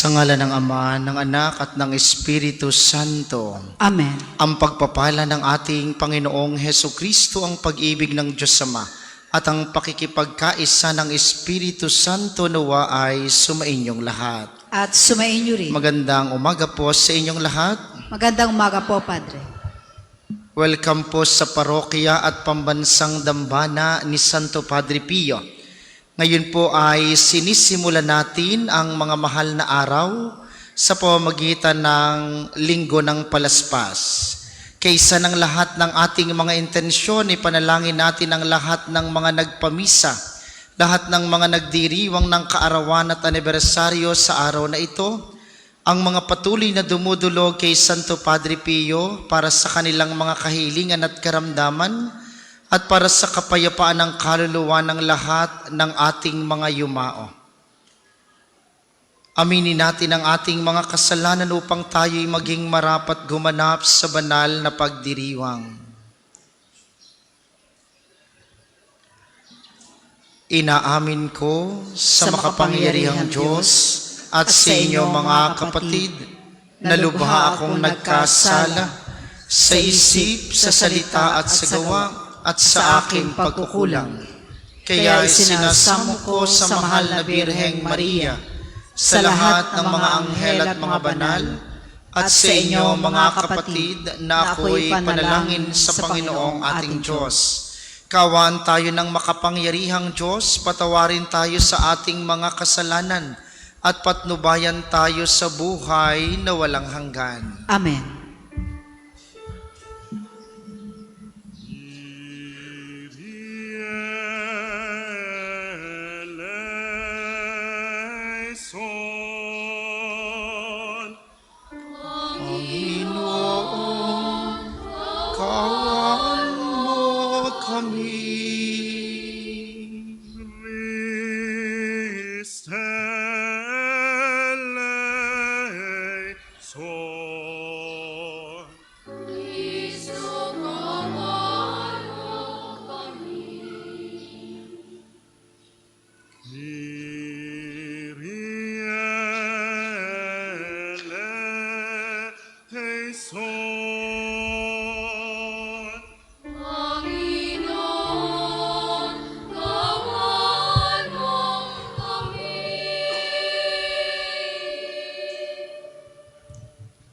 Sa ngalan ng Ama, ng Anak at ng Espiritu Santo. Amen. Ang pagpapala ng ating Panginoong Hesukristo, ang pag-ibig ng Diyos Ama, at ang pakikipagkaisa ng Espiritu Santo nawa ay sumainyong lahat. At sumainyo rin. Magandang umaga po sa inyong lahat. Magandang umaga po, Padre. Welcome po sa parokya at pambansang dambana ni Santo Padre Pio. Ngayon po ay sinisimulan natin ang mga mahal na araw sa pamamagitan ng Linggo ng Palaspas. Kaysa ng lahat ng ating mga intensyon, ipanalangin natin ang lahat ng mga nagpamisa, lahat ng mga nagdiriwang ng kaarawan at anibersaryo sa araw na ito, ang mga patuloy na dumudulog kay Santo Padre Pio para sa kanilang mga kahilingan at karamdaman, at para sa kapayapaan ng kaluluwa ng lahat ng ating mga yumao. Aminin natin ang ating mga kasalanan upang tayo'y maging marapat gumanap sa banal na pagdiriwang. Inaamin ko sa makapangyarihang Diyos at sa inyo mga kapatid na lubha akong nagkasala sa isip, sa salita at sa gawa at sa aking pagkukulang. Kaya sinasamo ko sa mahal na Birheng Maria, sa lahat ng mga anghel at mga banal, at sa inyo mga kapatid na ako'y panalangin sa Panginoong ating Diyos. Kaawaan tayo ng makapangyarihang Diyos, patawarin tayo sa ating mga kasalanan, at patnubayan tayo sa buhay na walang hanggan. Amen.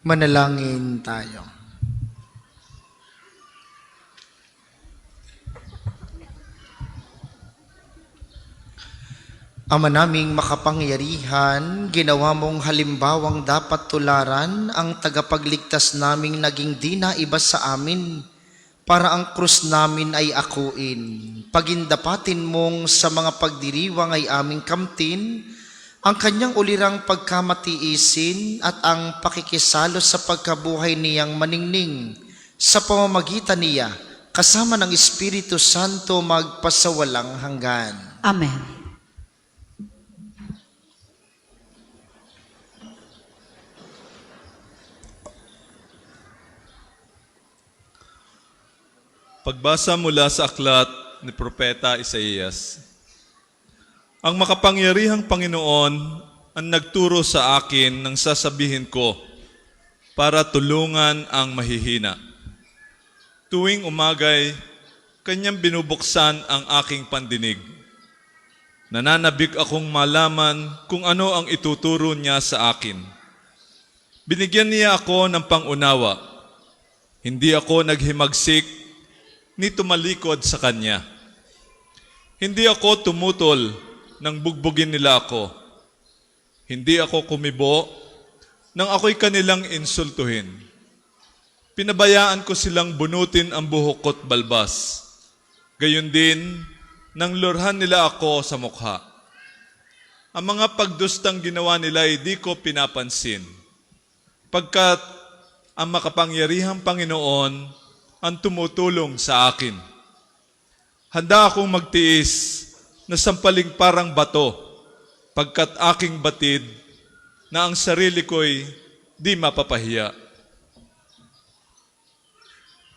Manalangin tayo. Ama naming makapangyarihan, ginawa mong halimbawang dapat tularan ang tagapagligtas naming naging di na iba sa amin, para ang krus namin ay akuin. Pagindapatin mong sa mga pagdiriwang ay aming kamtin, ang kanyang ulirang pagkamatiisin at ang pakikisalo sa pagkabuhay niyang maningning sa pamamagitan niya, kasama ng Espiritu Santo magpasawalang hanggan. Amen. Pagbasa mula sa aklat ni Propeta Isaías. Ang makapangyarihang Panginoon ang nagturo sa akin ng sasabihin ko para tulungan ang mahihina. Tuwing umagay, kanyang binubuksan ang aking pandinig. Nananabik akong malaman kung ano ang ituturo niya sa akin. Binigyan niya ako ng pangunawa. Hindi ako naghimagsik ni tumalikod sa kanya. Hindi ako tumutol nang bugbugin nila ako. Hindi ako kumibo nang ako'y kanilang insultuhin. Pinabayaan ko silang bunutin ang buhok ko't balbas. Gayon din, nang lurhan nila ako sa mukha. Ang mga pagdustang ginawa nila ay di ko pinapansin, pagkat ang makapangyarihang Panginoon ang tumutulong sa akin. Handa akong magtiis na sampaling parang bato, pagkat aking batid na ang sarili ko'y di mapapahiya.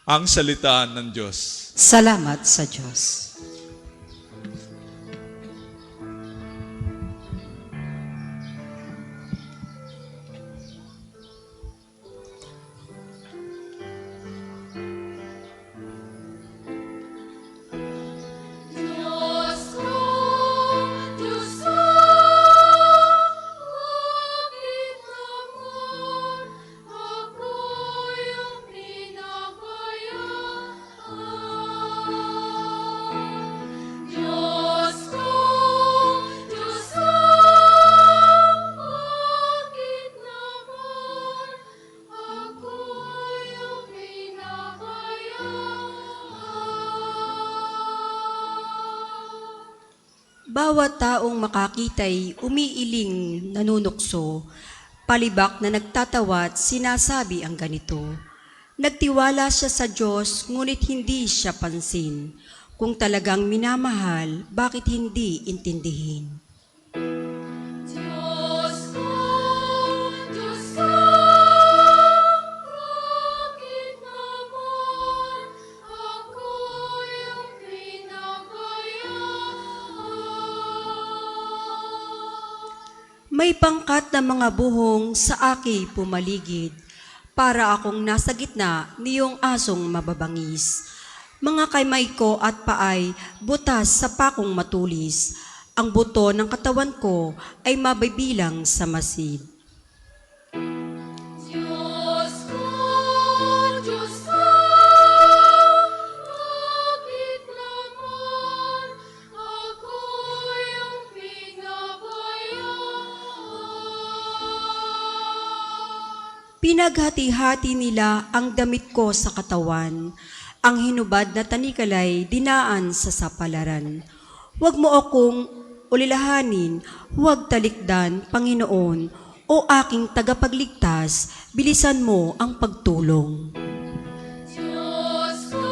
Ang salita ng Diyos. Salamat sa Diyos. bawat taong makakita'y umiiling nanunukso, palibak na nagtatawat sinasabi ang ganito. Nagtiwala siya sa Diyos, ngunit hindi siya pansin. Kung talagang minamahal, bakit hindi intindihin? Diyos ko, bakit naman ako yung pinabayaan? May pangkat na mga buhong sa aki pumaligid, para akong nasa gitna niyong asong mababangis. Mga kamay ko at paay butas sa pakong matulis, ang buto ng katawan ko ay mabibilang sa masid. Diyos ko, bakit naman ako yung pinabayaan? Pinaghati-hati nila ang damit ko sa katawan, ang hinubad na tanikalay dinaan sa sapalaran. Huwag mo akong ulilahanin, huwag talikdan, Panginoon, o aking tagapagligtas, bilisan mo ang pagtulong. Diyos ko,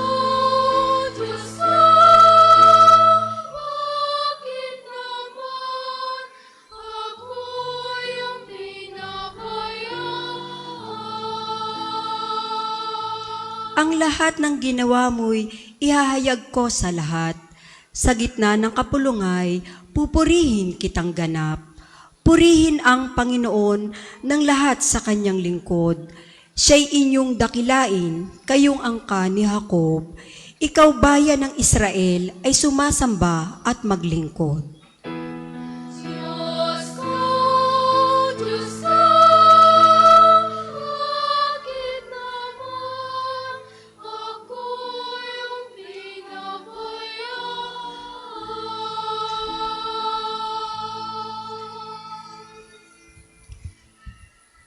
bakit naman ako yung pinabayaan? Ang lahat ng ginawa mo'y ihahayag ko sa lahat. Sa gitna ng kapulungay, pupurihin kitang ganap. Purihin ang Panginoon ng lahat sa kanyang lingkod. Siya'y inyong dakilain, kayong angka ni Jacob. Ikaw bayan ng Israel ay sumasamba at maglingkod. Diyos ko, bakit naman ako yung pinabayaan?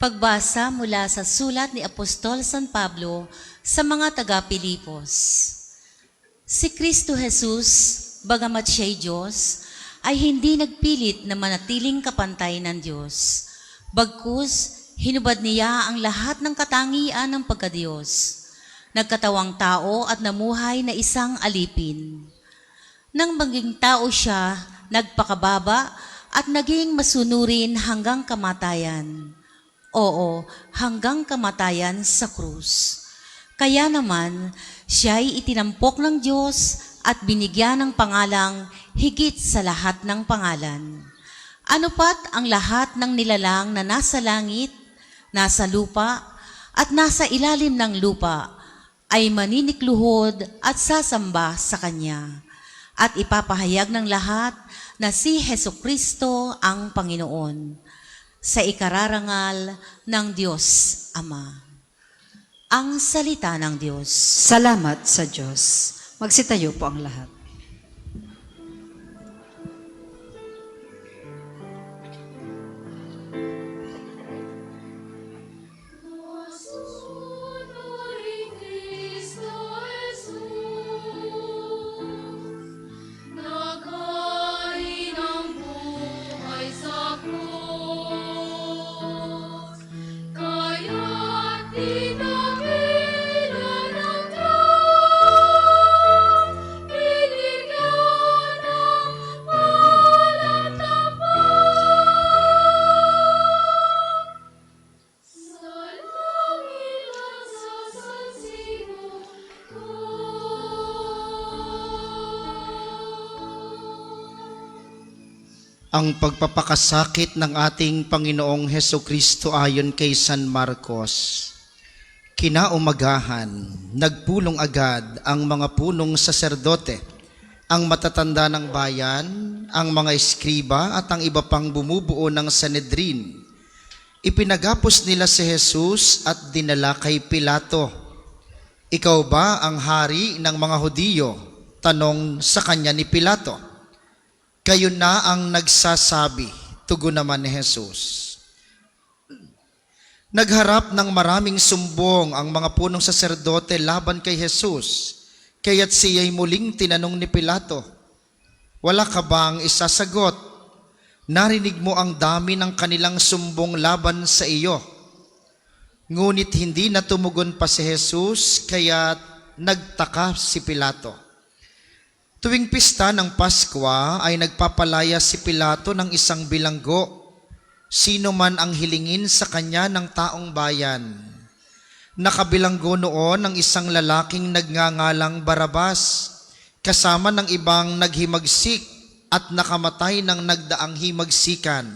Pagbasa mula sa sulat ni Apostol San Pablo sa mga taga-Pilipos. Si Kristo Jesus, bagamat siya'y Diyos, ay hindi nagpilit na manatiling kapantay ng Diyos. Bagkus, hinubad niya ang lahat ng katangian ng pagkadiyos. Nagkatawang tao at namuhay na isang alipin. Nang maging tao siya, nagpakababa at naging masunurin hanggang kamatayan. Oo, hanggang kamatayan sa krus. Kaya naman, siya'y itinampok ng Diyos at binigyan ng pangalang higit sa lahat ng pangalan. Ano pat ang lahat ng nilalang na nasa langit, nasa lupa, at nasa ilalim ng lupa, ay maninikluhod at sasamba sa Kanya. At ipapahayag ng lahat na si Hesukristo ang Panginoon, sa ikararangal ng Diyos Ama. Ang salita ng Diyos. Salamat sa Diyos. Magsitayo po ang lahat. Masunurin Kristo Jesus, naghain ang buhay sa krus. Kaya't tinabilan ng Diyos, binigyan ng walang sa langit at sa sansigo ko. Ang pagpapakasakit ng ating Panginoong Hesukristo ayon kay San Marcos. Kinaumagahan, nagpulong agad ang mga punong saserdote, ang matatanda ng bayan, ang mga eskriba at ang iba pang bumubuo ng Sanedrin. Ipinagapos nila si Jesus at dinala kay Pilato. Ikaw ba ang hari ng mga Hudiyo? Tanong sa kanya ni Pilato. Kayo na ang nagsasabi, tugon naman ni Jesus. Nagharap ng maraming sumbong ang mga punong saserdote laban kay Jesus, kaya't siya'y muling tinanong ni Pilato, Wala ka bang isasagot? Narinig mo ang dami ng kanilang sumbong laban sa iyo. Ngunit hindi na tumugon pa si Jesus, kaya nagtaka si Pilato. Tuwing pista ng Pasko ay nagpapalaya si Pilato ng isang bilanggo, sino man ang hilingin sa kanya ng taong bayan. Nakabilanggo noon ang isang lalaking nagngangalang Barabas, kasama ng ibang naghimagsik at nakamatay ng nagdaang himagsikan.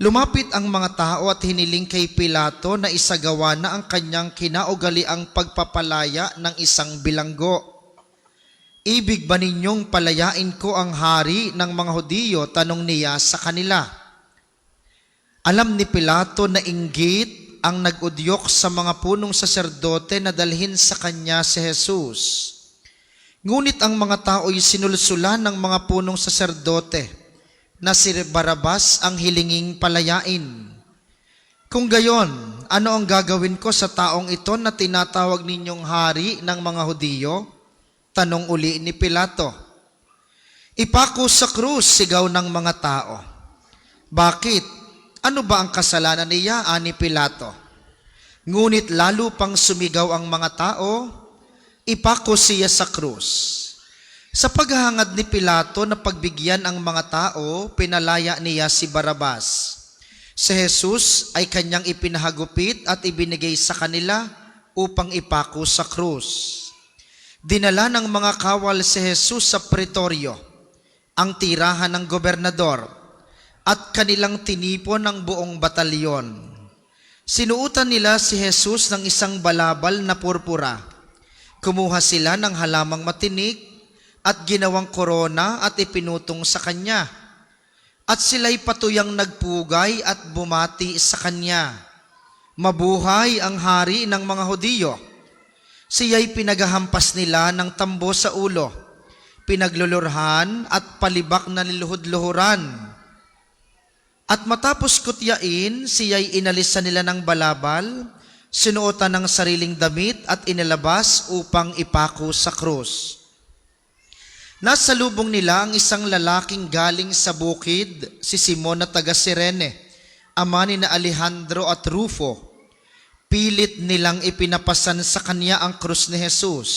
Lumapit ang mga tao at hiniling kay Pilato na isagawa na ang kanyang kinaugaliang pagpapalaya ng isang bilanggo. Ibig ba ninyong palayain ko ang hari ng mga Hudiyo? Tanong niya sa kanila. Alam ni Pilato na inggit ang nag-udyok sa mga punong saserdote na dalhin sa kanya si Jesus. Ngunit ang mga tao'y sinulsulan ng mga punong saserdote na si Barabas ang hilinging palayain. Kung gayon, ano ang gagawin ko sa taong ito na tinatawag ninyong hari ng mga Hudiyo? Tanong uli ni Pilato. Ipako sa krus, sigaw ng mga tao. Bakit? Ano ba ang kasalanan niya? Ani Pilato. Ngunit lalo pang sumigaw ang mga tao, ipako siya sa krus. Sa paghahangad ni Pilato na pagbigyan ang mga tao, pinalaya niya si Barabas. Si Jesus ay kanyang ipinahagupit at ibinigay sa kanila upang ipako sa krus. Dinala ng mga kawal si Jesus sa pretoryo, ang tirahan ng gobernador, at kanilang tinipon ng buong batalyon. Sinuutan nila si Jesus ng isang balabal na purpura. Kumuha sila ng halamang matinik at ginawang korona at ipinutong sa kanya. At sila'y patuyang nagpugay at bumati sa kanya. Mabuhay ang hari ng mga Hudiyo. Siya'y pinagahampas nila ng tambo sa ulo, pinaglulurhan at palibak na niluhod-luhuran. At matapos kutyain, siya'y inalisan nila ng balabal, sinuotan ng sariling damit at inilabas upang ipako sa krus. Nasa lubong nila ang isang lalaking galing sa bukid, si Simon na taga Cirene, ama ni na Alejandro at Rufo. Pilit nilang ipinapasan sa kanya ang krus ni Jesus.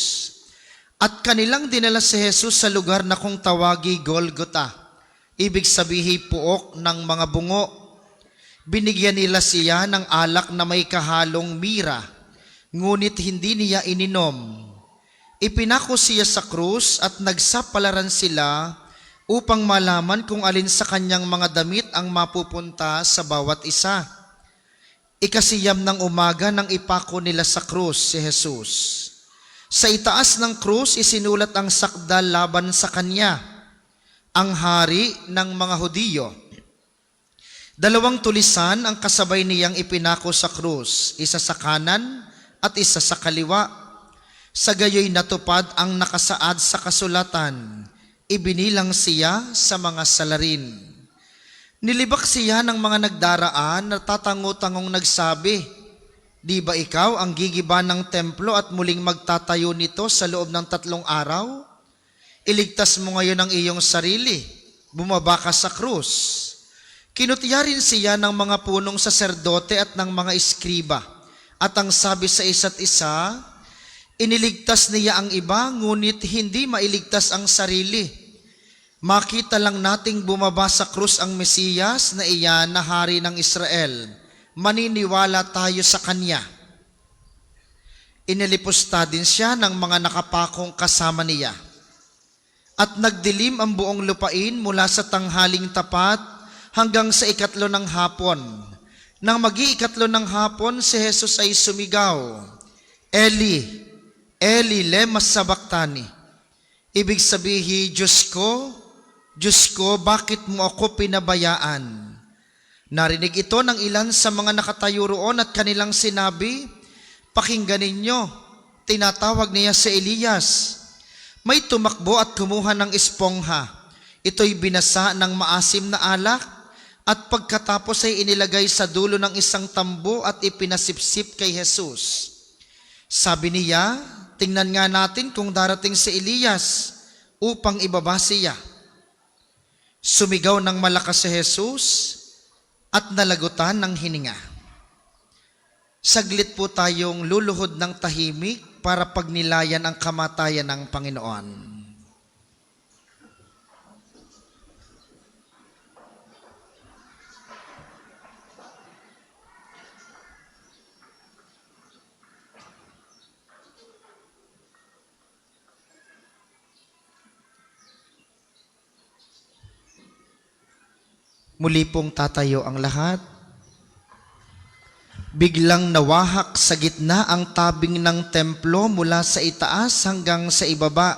At kanilang dinala si Jesus sa lugar na kung tawagi Golgota, ibig sabihin puok ng mga bungo. Binigyan nila siya ng alak na may kahalong mira, ngunit hindi niya ininom. Ipinako siya sa krus at nagsapalaran sila upang malaman kung alin sa kanyang mga damit ang mapupunta sa bawat isa. Ikasiyam ng umaga nang ipako nila sa krus si Jesus. Sa itaas ng krus isinulat ang sakdal laban sa kanya, ang hari ng mga Hudiyo. 2 tulisan ang kasabay niyang ipinako sa krus, isa sa kanan at isa sa kaliwa. Sa gayoy natupad ang nakasaad sa kasulatan, ibinilang siya sa mga salarin. Nilibak siya ng mga nagdaraan na tatango-tangong nagsabi, di ba ikaw ang gigiba ng templo at muling magtatayo nito sa loob ng 3 araw? Iligtas mo ngayon ang iyong sarili, bumaba ka sa krus. Kinutya rin siya ng mga punong saserdote at ng mga eskriba, at ang sabi sa isa't isa, iniligtas niya ang iba, ngunit hindi mailigtas ang sarili. Makita lang nating bumaba sa krus ang Mesiyas na iyan na hari ng Israel. Maniniwala tayo sa kanya. Inilipusta din siya ng mga nakapakong kasama niya. At nagdilim ang buong lupain mula sa tanghaling tapat hanggang sa 3 ng hapon. Nang mag-iikatlo ng hapon, si Jesus ay sumigaw, Eli, Eli, lema sabachthani. Ibig sabihin, Diyos ko, bakit mo ako pinabayaan? Narinig ito ng ilan sa mga nakatayo roon at kanilang sinabi, pakinggan ninyo, tinatawag niya si Elias. May tumakbo at kumuha ng espongha. Ito'y binasa ng maasim na alak at pagkatapos ay inilagay sa dulo ng isang tambo at ipinasipsip kay Jesus. Sabi niya, tingnan nga natin kung darating si Elias upang ibaba siya. Sumigaw ng malakas si Jesus at nalagutan ng hininga. Saglit po tayong luluhod ng tahimik para pagnilayan ang kamatayan ng Panginoon. Muli pong tatayo ang lahat. Biglang nawahak sa gitna ang tabing ng templo mula sa itaas hanggang sa ibaba.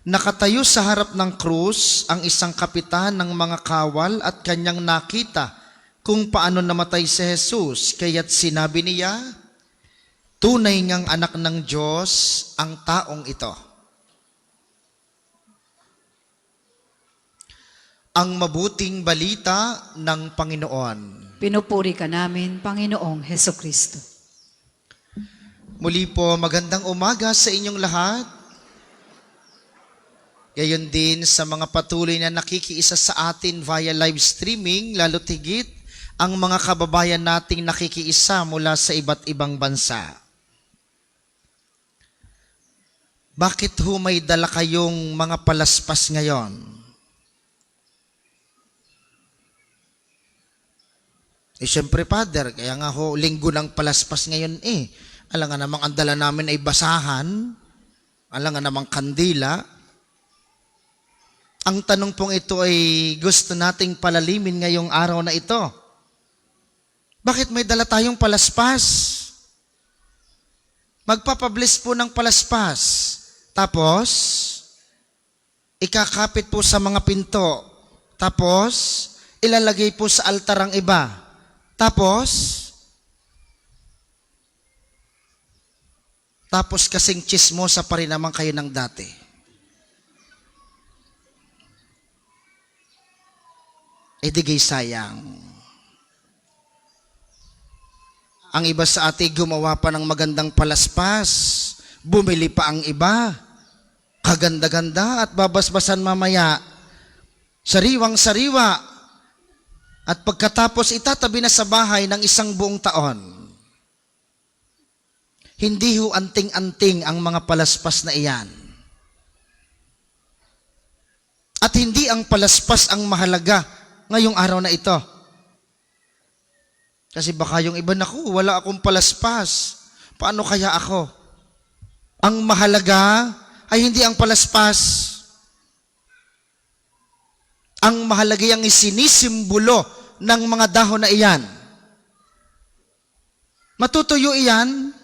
Nakatayo sa harap ng krus ang isang kapitan ng mga kawal at kanyang nakita kung paano namatay si Jesus. Kaya't sinabi niya, tunay ngang anak ng Diyos ang taong ito. Ang mabuting balita ng Panginoon. Pinupuri ka namin, Panginoong Heso Kristo. Muli po, magandang umaga sa inyong lahat. Gayon din sa mga patuloy na nakikiisa sa atin via live streaming, lalo't higit ang mga kababayan nating nakikiisa mula sa iba't ibang bansa. Bakit ho may dala kayong mga palaspas ngayon? Siyempre, Father, kaya nga ho, linggo ng palaspas ngayon Alam nga namang ang dala namin ay basahan. Alam nga namang kandila. Ang tanong pong ito ay gusto nating palalimin ngayong araw na ito. Bakit may dala tayong palaspas? Magpapabless po ng palaspas. Tapos, ikakapit po sa mga pinto. Tapos, ilalagay po sa altar ang iba. Tapos kasing chismosa pa rin naman kayo ng dati. Digay sayang. Ang iba sa atin gumawa pa ng magandang palaspas. Bumili pa ang iba. Kaganda-ganda at babasbasan mamaya. Sariwang-sariwa. At pagkatapos itatabi na sa bahay ng isang buong taon. Hindi ho anting-anting ang mga palaspas na iyan. At hindi ang palaspas ang mahalaga ngayong araw na ito. Kasi baka yung iba, naku, wala akong palaspas. Paano kaya ako? Ang mahalaga ay hindi ang palaspas. Ang mahalaga yung isinisimbolo ng mga dahon na iyan. Matutuyo iyan,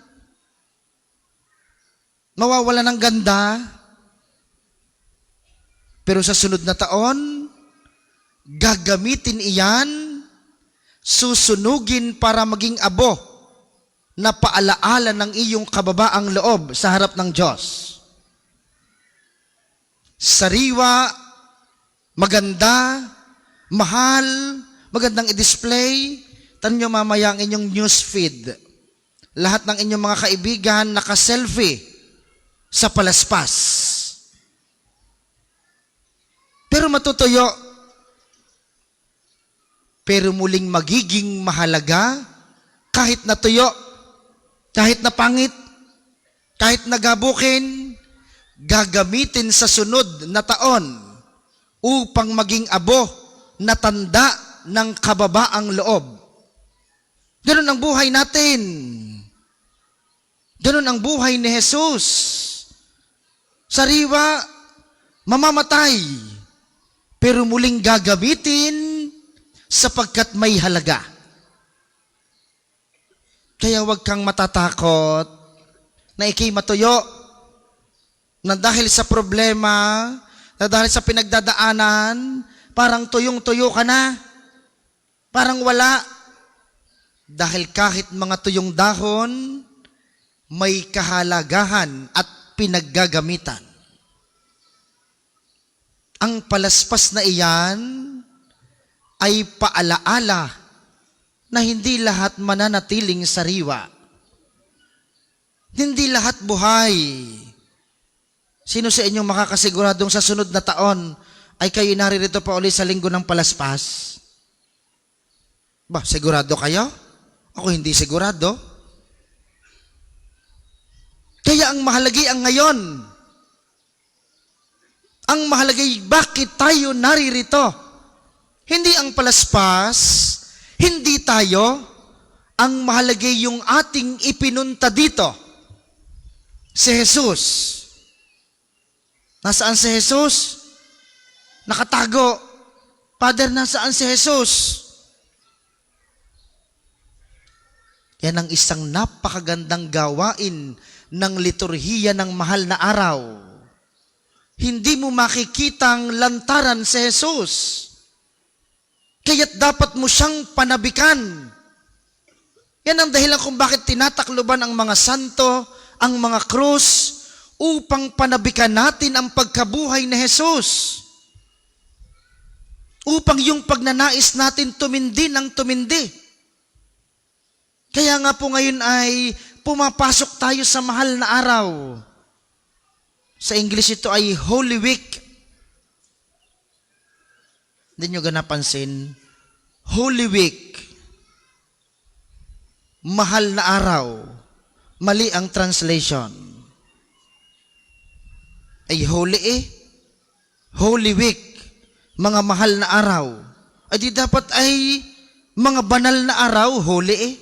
mawawala ng ganda, pero sa sunod na taon, gagamitin iyan, susunugin para maging abo na paalaala ng iyong kababaang loob sa harap ng Diyos. Sariwa, maganda, mahal, magandang i-display. Tanyo mamaya ang inyong news feed. Lahat ng inyong mga kaibigan naka-selfie sa palaspas. Pero matutuyo. Pero muling magiging mahalaga kahit natuyo, kahit napangit, kahit nagabukin, gagamitin sa sunod na taon upang maging abo na tanda ng kababaang loob. Ganun ang buhay natin. Ganun ang buhay ni Jesus. Sariwa, mamamatay, pero muling gagamitin sapagkat may halaga. Kaya huwag kang matatakot na ikay matuyo na dahil sa problema, na dahil sa pinagdadaanan, parang tuyong-tuyo ka na. Parang wala. Dahil kahit mga tuyong dahon, may kahalagahan at pinaggagamitan. Ang palaspas na iyan ay paalaala na hindi lahat mananatiling sariwa. Hindi lahat buhay. Sino sa inyong makakasiguradong sa sunod na taon ay kayo naririto pa ulit sa linggo ng palaspas? Ba, sigurado kayo? Ako hindi sigurado. Kaya ang mahalagi ang ngayon. Ang mahalagay bakit tayo naririto. Hindi ang palaspas, hindi tayo. Ang mahalagay yung ating ipinunta dito. Si Jesus. Nasaan si Jesus? Nakatago. Father, nasaan si Jesus? Yan ang isang napakagandang gawain ng liturhiya ng mahal na araw. Hindi mo makikitang lantaran si Jesus. Kaya't dapat mo siyang panabikan. Yan ang dahilan kung bakit tinatakloban ang mga santo, ang mga krus, upang panabikan natin ang pagkabuhay ni Jesus. Upang yung pagnanais natin tumindi ng tumindi. Kaya nga po ngayon ay pumapasok tayo sa mahal na araw. Sa English ito ay Holy Week. Hindi nyo ganapansin? Holy Week. Mahal na araw. Mali ang translation. Ay holy Holy Week. Mga mahal na araw. Ay di dapat ay mga banal na araw, holy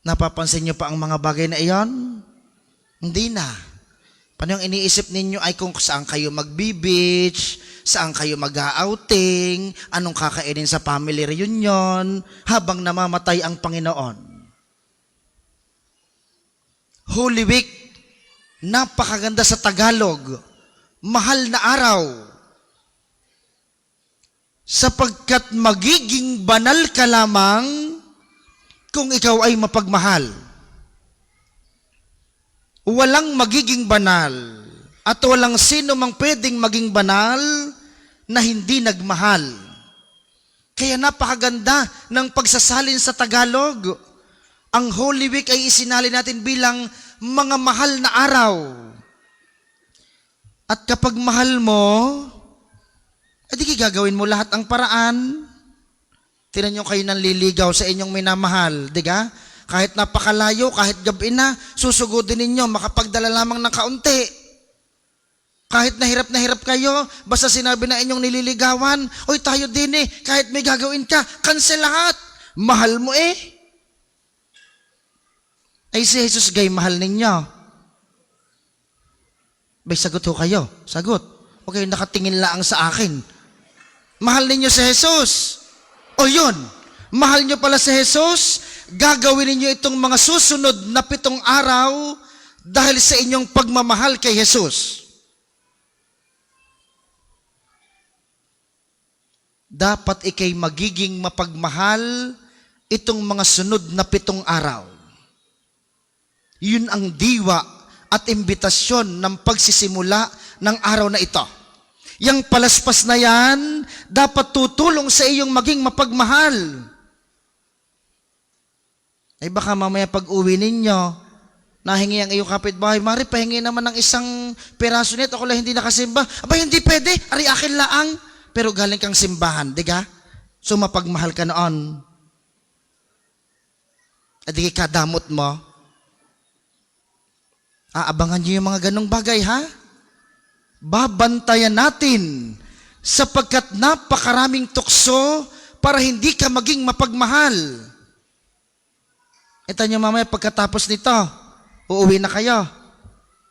Napapansin nyo pa ang mga bagay na iyon? Hindi na. Paano yung iniisip ninyo ay kung saan kayo magbi-beach, saan kayo mag-outing, anong kakainin sa family reunion, habang namamatay ang Panginoon. Holy Week, napakaganda sa Tagalog, mahal na araw, sapagkat magiging banal ka lamang kung ikaw ay mapagmahal. Walang magiging banal at walang sino mang pwedeng maging banal na hindi nagmahal. Kaya napakaganda ng pagsasalin sa Tagalog. Ang Holy Week ay isinali natin bilang mga mahal na araw. At kapag mahal mo, edi gagawin mo lahat ang paraan. Tingnan nyo kayo nanliligaw sa inyong minamahal, di ba? Kahit napakalayo, kahit gabi na, susugudin ninyo, makapagdala lamang ng kaunti. Kahit na hirap kayo, basta sinabi na inyong nililigawan, oy tayo din kahit may gagawin ka, cancel lahat. Mahal mo Ay si Jesus gay, mahal ninyo. Bay, sagot ho kayo. Sagot. Okay, nakatingin lang sa akin. Mahal ninyo si Jesus. O yun, mahal nyo pala si Jesus, gagawin ninyo itong mga susunod na 7 araw dahil sa inyong pagmamahal kay Jesus. Dapat ikay magiging mapagmahal itong mga sunod na 7 araw. Yun ang diwa at imbitasyon ng pagsisimula ng araw na ito. Yang palaspas na yan, dapat tutulong sa iyong maging mapagmahal. Ay baka mamaya pag uwi ninyo, nahingi ang iyong kapitbahay, Mari, pahingi naman ng isang peraso nito, ako lang hindi nakasimba. Aba, hindi pwede, ari akin laang. Pero galing kang simbahan, di ka? So mapagmahal ka noon. At di kadamot mo. Aabangan niyo yung mga ganong bagay, ha? Babantayan natin sapagkat napakaraming tukso para hindi ka maging mapagmahal. Ito nyo mamaya pagkatapos nito, uuwi na kayo.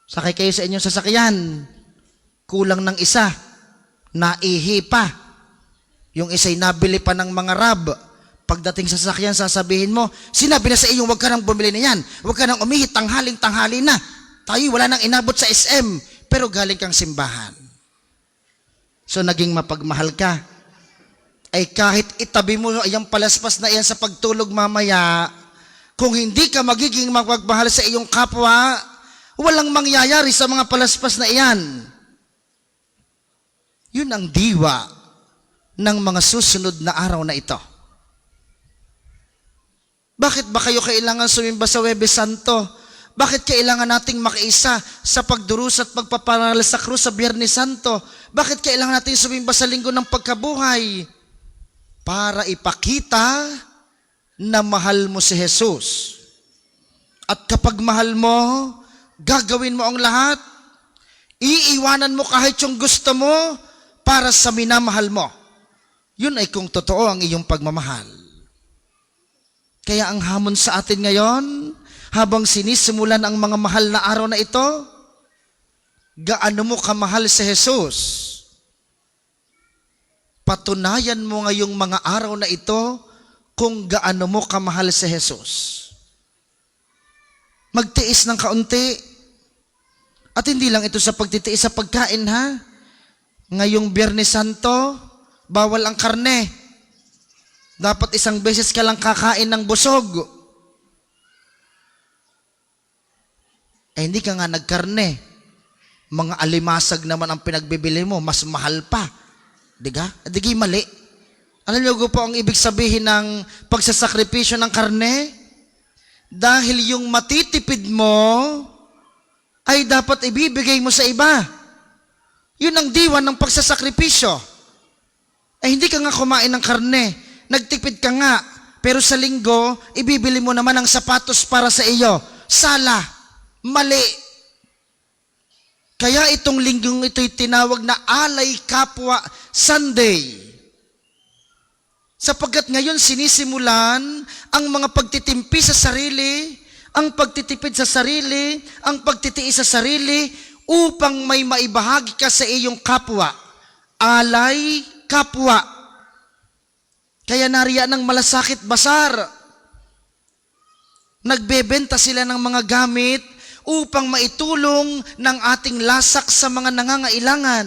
Sakay kayo sa inyong sasakyan. Kulang ng isa. Naihi pa. Yung isa'y nabili pa ng mga rab. Pagdating sa sasakyan, sasabihin mo, sinabi na sa iyo, huwag ka nang bumili na yan. Huwag ka nang umihit, tanghaling-tanghali na. Tayo wala nang inabot sa SM, pero galing kang simbahan. So naging mapagmahal ka. Ay kahit itabi mo yung palaspas na iyan sa pagtulog mamaya, kung hindi ka magiging mapagmahal sa iyong kapwa, walang mangyayari sa mga palaspas na iyan. Yun ang diwa ng mga susunod na araw na ito. Bakit ba kayo kailangan sumimba sa Huwebes Santo? Bakit kailangan nating makiisa sa pagdurusa at pagpaparangal sa krus sa Biyernes Santo? Bakit kailangan nating sumimba sa linggo ng pagkabuhay? Para ipakita na mahal mo si Jesus. At kapag mahal mo, gagawin mo ang lahat. Iiwanan mo kahit yung gusto mo para sa minamahal mo. Yun ay kung totoo ang iyong pagmamahal. Kaya ang hamon sa atin ngayon, habang sinisimulan ang mga mahal na araw na ito, gaano mo kamahal si Jesus? Patunayan mo ngayong mga araw na ito kung gaano mo kamahal si Jesus. Magtiis ng kaunti. At hindi lang ito sa pagtitiis sa pagkain, ha? Ngayong Biyernes Santo, bawal ang karne. Dapat isang beses ka lang kakain ng busog. Hindi ka nga nagkarne. Mga alimasag naman ang pinagbibili mo, mas mahal pa. Diga? Digi mali. Alam niyo po ang ibig sabihin ng pagsasakripisyo ng karne? Dahil yung matitipid mo ay dapat ibibigay mo sa iba. Yun ang diwa ng pagsasakripisyo. Hindi ka nga kumain ng karne. Nagtipid ka nga. Pero sa linggo, ibibili mo naman ang sapatos para sa iyo. Sala. Mali. Kaya itong linggong ito'y tinawag na Alay Kapwa Sunday. Sapagkat ngayon sinisimulan ang mga pagtitimpi sa sarili, ang pagtitipid sa sarili, ang pagtitiis sa sarili, upang may maibahagi ka sa iyong kapwa. Alay kapwa. Kaya nariyan ng malasakit basar. Nagbebenta sila ng mga gamit upang maitulong ng ating lasak sa mga nangangailangan.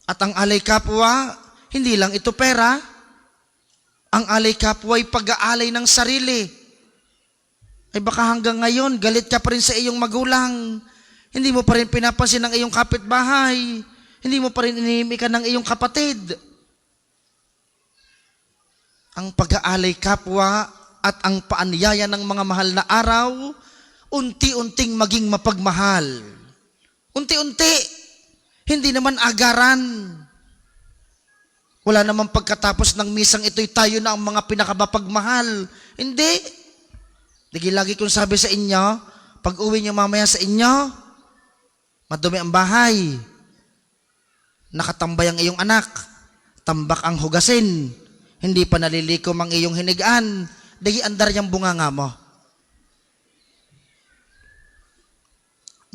At ang alay kapwa, hindi lang ito pera. Ang alay kapwa ay pag-aalay ng sarili. Ay baka hanggang ngayon, galit ka pa rin sa iyong magulang. Hindi mo pa rin pinapansin ng iyong kapitbahay. Hindi mo pa rin inimikan ng iyong kapatid. Ang pag-aalay kapwa at ang paanyaya ng mga mahal na araw, unti-unting maging mapagmahal. Unti-unti. Hindi naman agaran. Wala namang pagkatapos ng misang ito'y tayo na ang mga pinakamapagmahal. Hindi. Lagi kong sabi sa inyo, pag uwi nyo mamaya sa inyo, madumi ang bahay. Nakatambay ang iyong anak. Tambak ang hugasin. Hindi pa nalilikom ang iyong hinigaan. Dagi andar yung bunganga mo.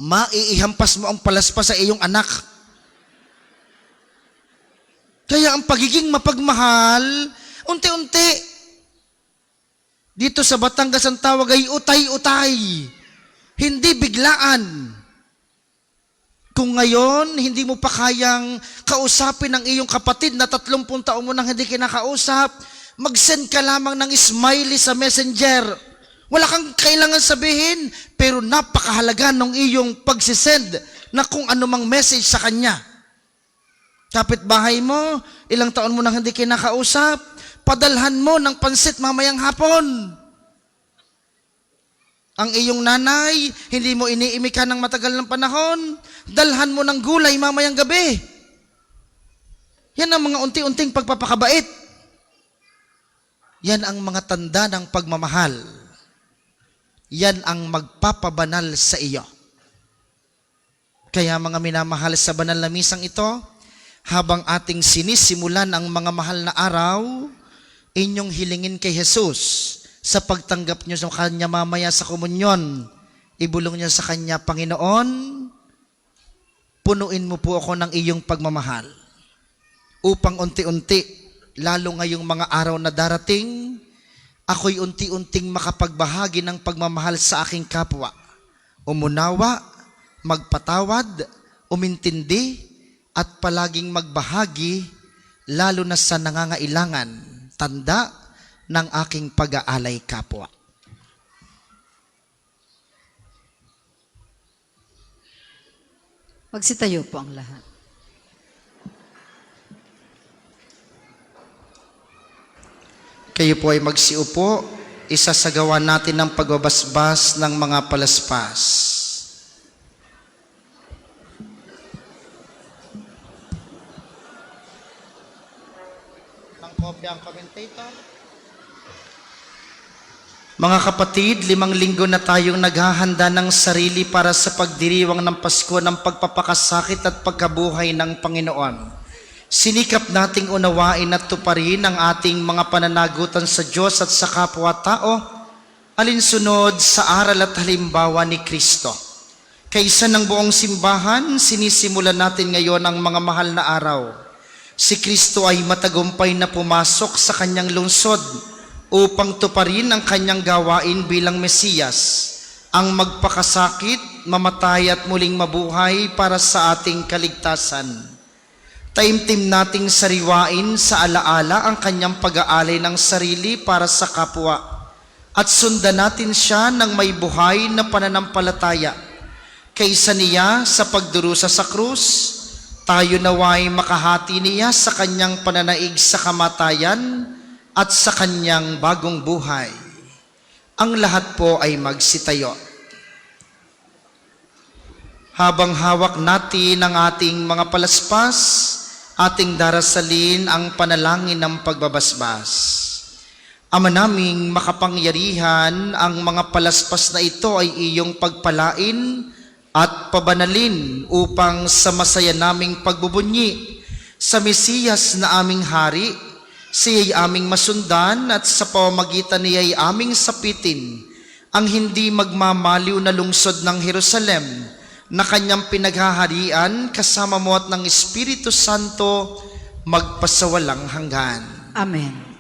Maiihampas mo ang palaspas sa iyong anak. Kaya ang pagiging mapagmahal, unti-unti. Dito sa Batangas ang tawag ay utay-utay. Hindi biglaan. Kung ngayon, hindi mo pa kayang kausapin ang iyong kapatid na 30 taon mo nang hindi kinakausap, mag-send ka lamang ng smiley sa messenger. Wala kang kailangan sabihin, pero napakahalaga ng iyong pagsisend na kung anumang message sa kanya. Kapitbahay mo, ilang taon mo nang hindi kinakausap, padalhan mo ng pansit mamayang hapon. Ang iyong nanay, hindi mo iniimikan ng matagal ng panahon, dalhan mo ng gulay mamayang gabi. Yan ang mga unti-unting pagpapakabait. Yan ang mga tanda ng pagmamahal. Yan ang magpapabanal sa iyo. Kaya mga minamahal sa banal na misang ito, habang ating sinisimulan ang mga mahal na araw, inyong hilingin kay Jesus sa pagtanggap nyo sa Kanya mamaya sa komunyon. Ibulong nyo sa Kanya, Panginoon, punuin mo po ako ng iyong pagmamahal upang unti-unti, lalo ngayong mga araw na darating, ako'y unti-unting makapagbahagi ng pagmamahal sa aking kapwa. Umunawa, magpatawad, umintindi, at palaging magbahagi, lalo na sa nangangailangan, tanda ng aking pag-aalay kapwa. Magsitayo po ang lahat. Kayo po ay magsiupo isasagawa natin ang pagbabasbas ng mga palaspas. Ng kopya ang commentator. Mga kapatid, 5 linggo na tayong naghahanda ng sarili para sa pagdiriwang ng Pasko ng pagpapakasakit at pagkabuhay ng Panginoon. Sinikap nating unawain at tuparin ang ating mga pananagutan sa Diyos at sa kapwa-tao, alinsunod sa aral at halimbawa ni Kristo. Kaisa ng buong simbahan, sinisimulan natin ngayon ang mga mahal na araw. Si Kristo ay matagumpay na pumasok sa kanyang lungsod upang tuparin ang kanyang gawain bilang Mesiyas, ang magpakasakit, mamatay at muling mabuhay para sa ating kaligtasan. Taimtim nating sariwain sa alaala ang kanyang pag-aalay ng sarili para sa kapwa at sundan natin siya ng may buhay na pananampalataya. Kaysa niya sa pagdurusa sa krus, tayo naway makahati niya sa kanyang pananaig sa kamatayan at sa kanyang bagong buhay. Ang lahat po ay magsitayo. Habang hawak natin ang ating mga palaspas, ating darasalin ang panalangin ng pagbabasbas. Ama naming makapangyarihan, ang mga palaspas na ito ay iyong pagpalain at pabanalin upang sa masaya naming pagbubunyi sa Mesiyas na aming hari, siya'y aming masundan at sa pamamagitan niya'y aming sapitin ang hindi magmamaliw na lungsod ng Jerusalem na kanyang pinaghaharian kasama mo at ng Espiritu Santo magpasawalang hanggan. Amen.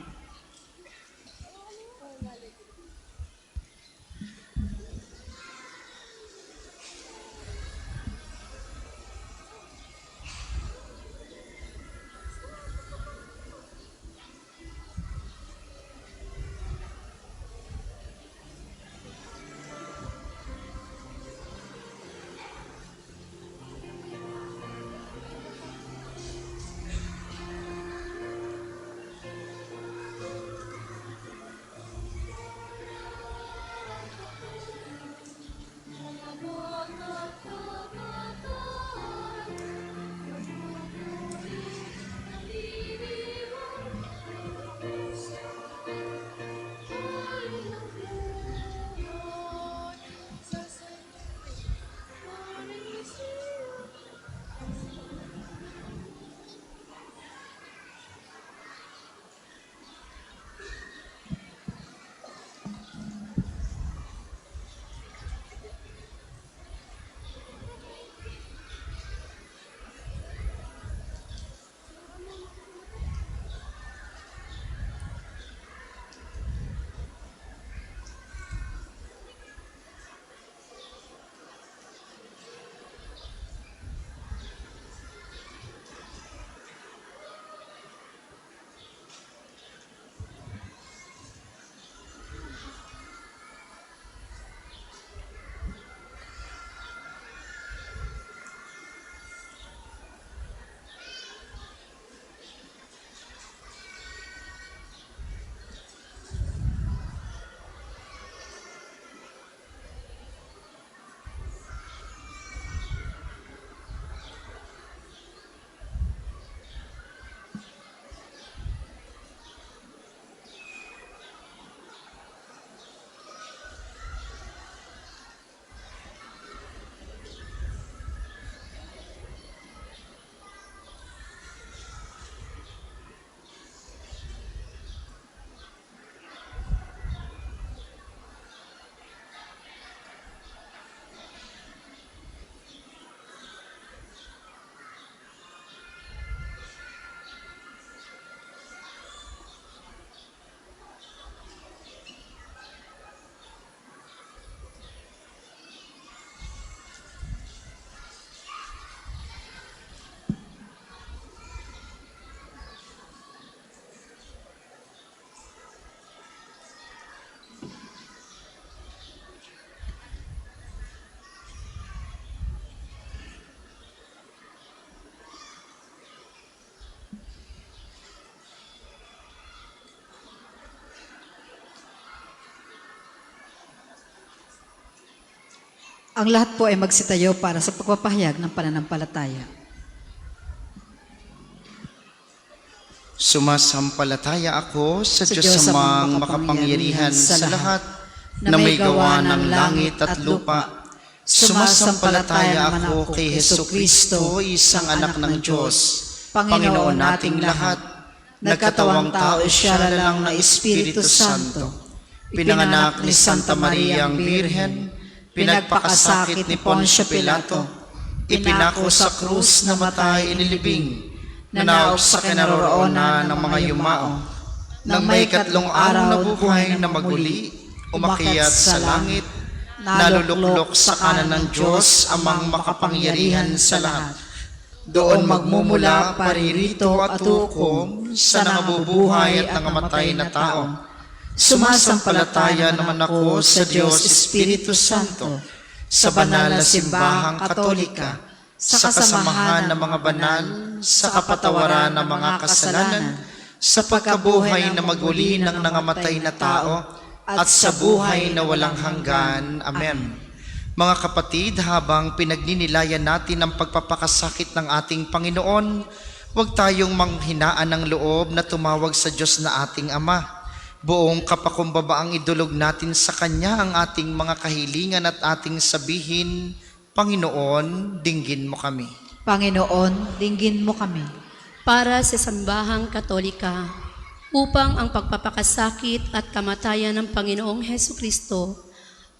Ang lahat po ay magsitayo para sa pagpapahayag ng pananampalataya. Sumasampalataya ako sa Sa Diyos Diyos amang amang makapangyarihan sa lahat na may gawa ng langit at lupa. Sumasampalataya ako kay Jesucristo, isang anak ng Diyos, Panginoon nating lahat. Nagkatawang tao siya lalang ng Espiritu Santo. Pinanganak ni Santa Maria ang Birhen, pinagpakasakit ni Poncio Pilato, ipinako sa krus na matay inilibing, nanaog sa kinaroroonan ng mga yumao, nang may katlong araw na buhay na maguli, umakyat sa langit, naluluklok sa kanan ng Diyos amang makapangyarihan sa lahat. Doon magmumula paririto at hukom sa nangabubuhay at nangamatay na tao. Sumasampalataya naman ako sa Diyos Espiritu Santo, sa banal na simbahang katolika, sa kasamahan ng mga banal, sa kapatawaran ng mga kasalanan, sa pagkabuhay na maguli ng nangamatay na tao, at sa buhay na walang hanggan. Amen. Mga kapatid, habang pinagninilayan natin ang pagpapakasakit ng ating Panginoon, huwag tayong manghinaan ng loob na tumawag sa Diyos na ating Ama. Buong kapakumbaba ang idulog natin sa Kanya ang ating mga kahilingan at ating sabihin, Panginoon, dinggin mo kami. Panginoon, dinggin mo kami. Para sa Sambahang Katolika, upang ang pagpapakasakit at kamatayan ng Panginoong Hesukristo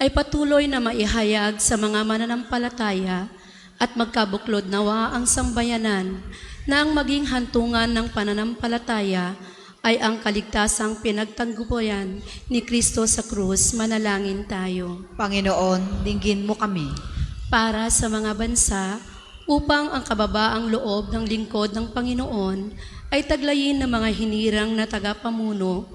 ay patuloy na maihayag sa mga mananampalataya at magkabuklod nawa ang sambayanan na ang maging hantungan ng pananampalataya ay ang kaligtasang pinagtanggupoyan ni Kristo sa krus. Manalangin tayo. Panginoon, dinggin mo kami. Para sa mga bansa, upang ang kababaang loob ng lingkod ng Panginoon ay taglayin ng mga hinirang na tagapamuno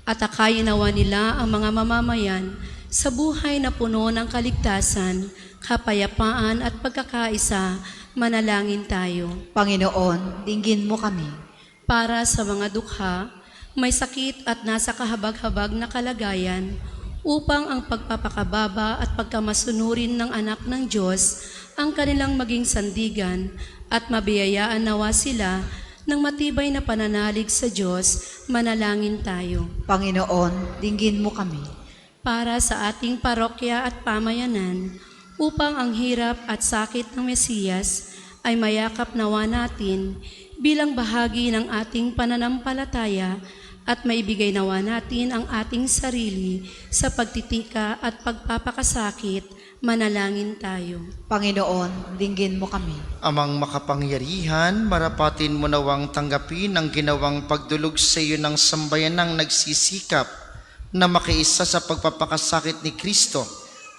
at akayin nawa nila ang mga mamamayan sa buhay na puno ng kaligtasan, kapayapaan at pagkakaisa. Manalangin tayo. Panginoon, dinggin mo kami. Para sa mga dukha, may sakit at nasa kahabag-habag na kalagayan, upang ang pagpapakababa at pagkamasunurin ng anak ng Diyos ang kanilang maging sandigan at mabiyayaan nawa sila ng matibay na pananalig sa Diyos. Manalangin tayo. Panginoon, dinggin mo kami. Para sa ating parokya at pamayanan, upang ang hirap at sakit ng Mesiyas ay mayakap nawa natin bilang bahagi ng ating pananampalataya at maibigay nawa natin ang ating sarili sa pagtitika at pagpapakasakit. Manalangin tayo. Panginoon, dinggin mo kami. Amang makapangyarihan, marapatin mo nawang tanggapin ang ginawang pagdulog sa iyo ng sambayanang nagsisikap na makiisa sa pagpapakasakit ni Kristo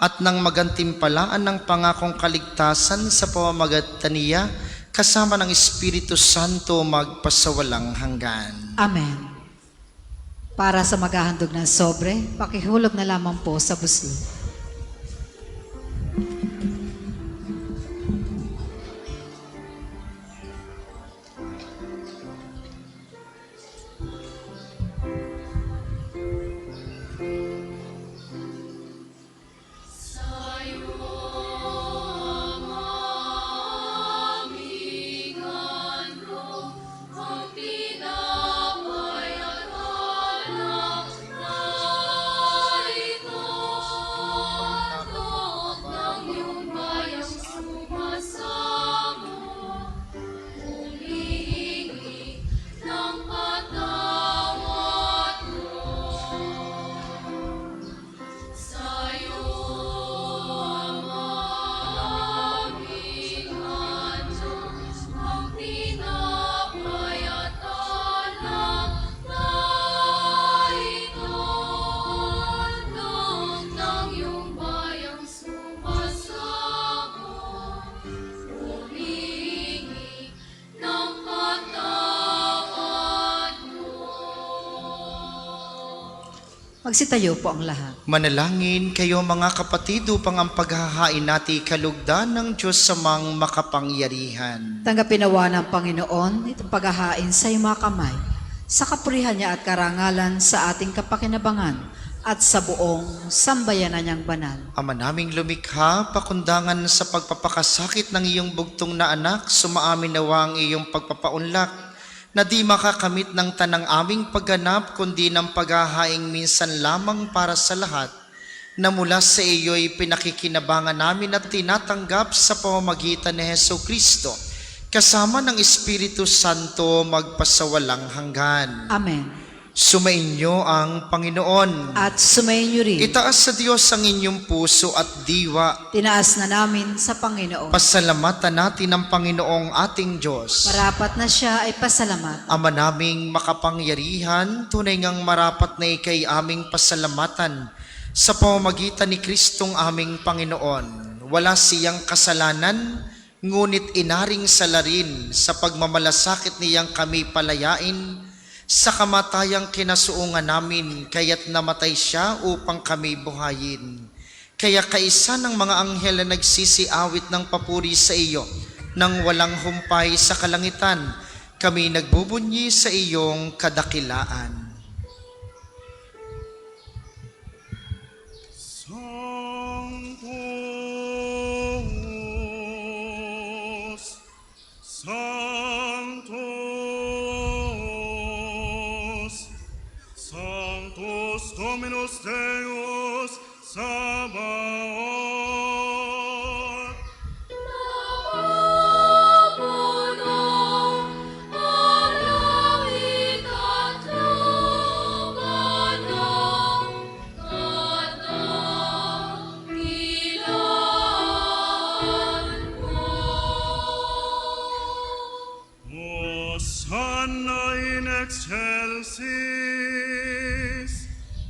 at nang magantimpalaan ng pangakong kaligtasan sa pamamagitan niya kasama ng Espiritu Santo magpasawalang hanggan. Amen. Para sa maghahandog ng sobre, pakihulog na lamang po sa busli. Magsitayo po ang lahat. Manalangin kayo mga kapatid upang ang paghahain natin kalugdan ng Diyos sa mga makapangyarihan. Tanggapin nawa ng Panginoon itong paghahain sa iyong mga kamay, sa kapurihan niya at karangalan sa ating kapakinabangan, at sa buong sambayanan niyang banal. Ama naming lumikha, pakundangan sa pagpapakasakit ng iyong bugtong na anak, sumaamin nawa ang iyong pagpapaunlak, na di makakamit ng tanang aming pagganap, kundi ng paghahaing minsan lamang para sa lahat, na mula sa iyo'y pinakikinabangan namin at tinatanggap sa pamamagitan ni Hesu Kristo, kasama ng Espiritu Santo magpasawalang hanggan. Amen. Sumainyo ang Panginoon. At sumayin niyo rin. Itaas sa Diyos ang inyong puso at diwa. Tinaas na namin sa Panginoon. Pasalamatan natin ang Panginoong ating Diyos. Marapat na siya ay pasalamat. Ama naming makapangyarihan, tunay ngang marapat na ikay aming pasalamatan sa pamamagitan ni Kristong aming Panginoon. Wala siyang kasalanan, ngunit inaring salarin sa pagmamalasakit niyang kami palayain sa kamatayang kinasuungan namin, kaya't namatay siya upang kami buhayin. Kaya kaisa ng mga anghel na nagsisiawit ng papuri sa iyo, nang walang humpay sa kalangitan, kami nagbubunyi sa iyong kadakilaan. Dominus Deus Sabaoth. Hosanna in excelsis,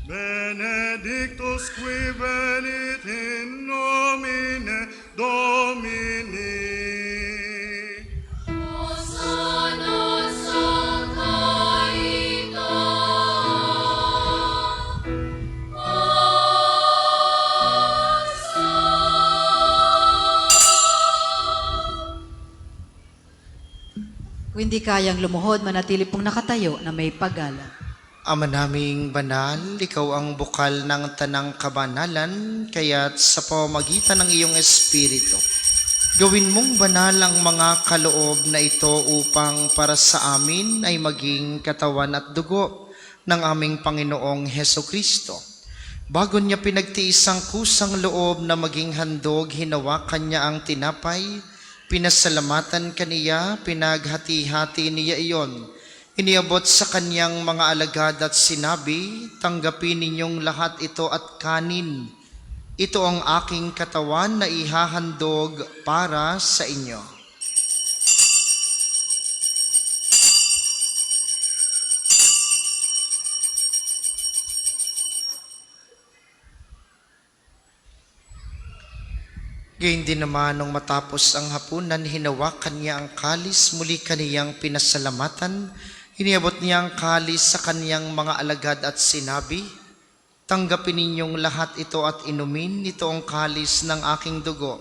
Benedictus qui venit in nomine Domini. Kung hindi kayang lumuhod, manatili pong nakatayo na may paggalang. Ama naming banal, ikaw ang bukal ng tanang kabanalan, kaya't sa pamamagitan ng iyong Espiritu, gawin mong banal ang mga kaloob na ito upang para sa amin ay maging katawan at dugo ng aming Panginoong Heso Kristo. Bago niya pinagtiis ang kusang loob na maging handog, hinawakan niya ang tinapay, pinasalamatan kaniya, pinaghati-hati niya iyon. Iniabot sa kanyang mga alagad at sinabi, tanggapin ninyong lahat ito at kanin. Ito ang aking katawan na ihahandog para sa inyo. Gayun din naman nung matapos ang hapunan, hinawakan niya ang kalis, muli kaniyang pinasalamatan. Iniabot niya ang kalis sa kaniyang mga alagad at sinabi, tanggapin ninyong lahat ito at inumin, ito ang kalis ng aking dugo,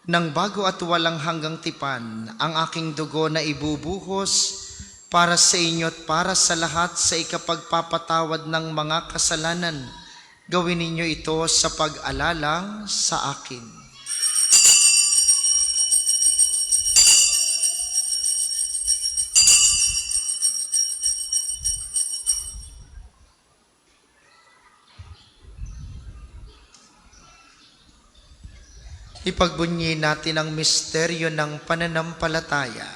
ng bago at walang hanggang tipan, ang aking dugo na ibubuhos para sa inyo at para sa lahat sa ikapagpapatawad ng mga kasalanan. Gawin ninyo ito sa pag-alala sa akin. Ipagbunyi natin ang misteryo ng pananampalataya.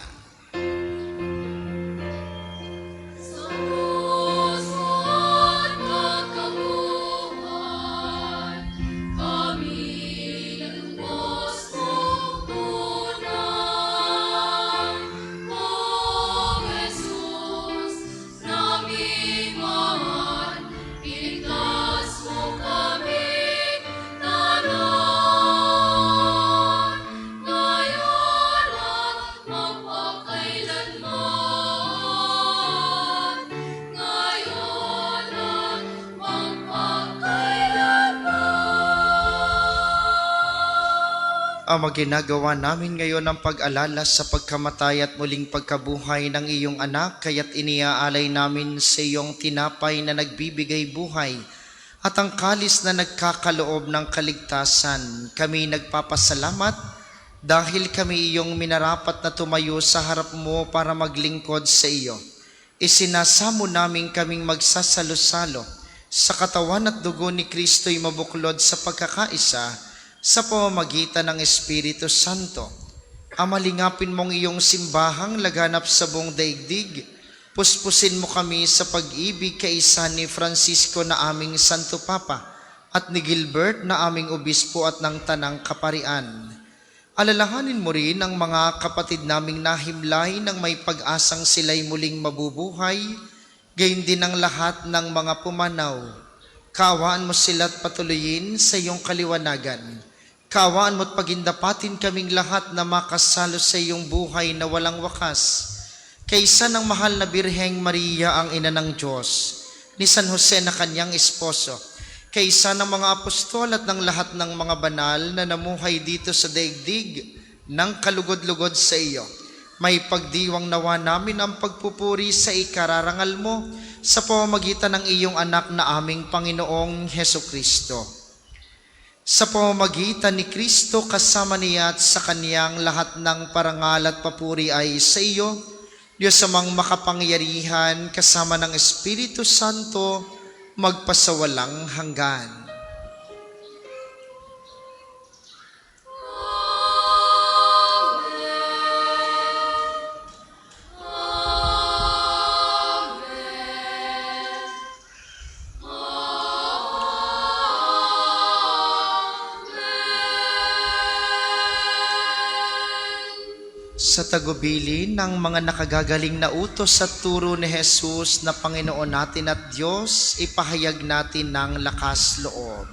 Ama, ginagawa namin ngayon ang pag-alala sa pagkamatay at muling pagkabuhay ng iyong anak, kaya't iniaalay namin sa iyong tinapay na nagbibigay buhay at ang kalis na nagkakaloob ng kaligtasan. Kami nagpapasalamat dahil kami iyong minarapat na tumayo sa harap mo para maglingkod sa iyo. Isinasamo namin kaming magsasalo-salo sa katawan at dugo ni Kristo'y mabuklod sa pagkakaisa sa pamamagitan ng Espiritu Santo. Amalingapin mong iyong simbahang laganap sa buong daigdig. Puspusin mo kami sa pag-ibig kaisa ni Francisco na aming Santo Papa at ni Gilbert na aming Obispo at ng Tanang Kaparian. Alalahanin mo rin ang mga kapatid naming nahimlay ng may pag-asang sila'y muling mabubuhay, gayon din ang lahat ng mga pumanaw. Kaawaan mo sila't patuloyin sa iyong kaliwanagan. Kaawaan mo't pagindapatin kaming lahat na makasalo sa iyong buhay na walang wakas. Kaysa ng mahal na Birheng Maria ang ina ng Diyos, ni San Jose na kanyang esposo, kaysa ng mga apostol at ng lahat ng mga banal na namuhay dito sa daigdig ng kalugod-lugod sa iyo, may pagdiwang nawa namin ang pagpupuri sa ikararangal mo sa pamamagitan ng iyong anak na aming Panginoong Hesukristo. Sa pamamagitan ni Kristo kasama niya at sa kaniyang lahat ng parangal at papuri ay sa iyo, Diyos amang makapangyarihan kasama ng Espiritu Santo magpasawalang hanggan. Sa tagubilin ng mga nakagagaling na utos at turo ni Jesus na Panginoon natin at Diyos, ipahayag natin ng lakas loob.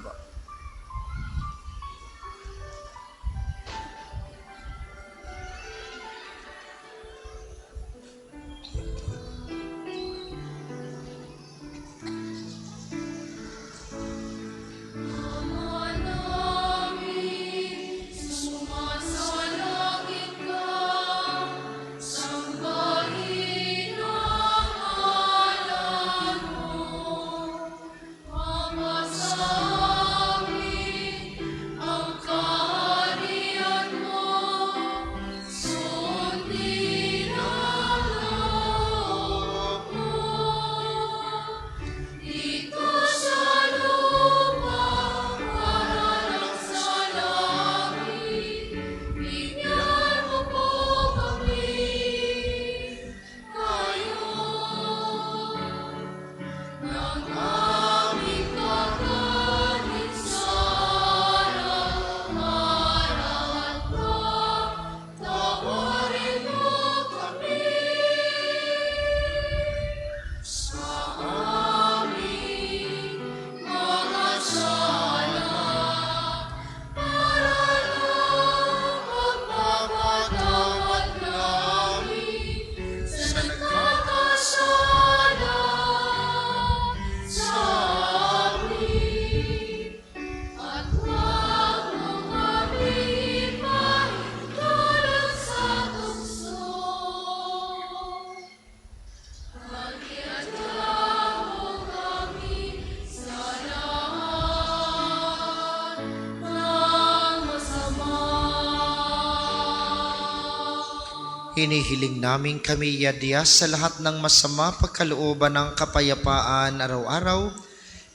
Hinihiling namin kami yadiyas sa lahat ng masama pagkalooban ng kapayapaan araw-araw.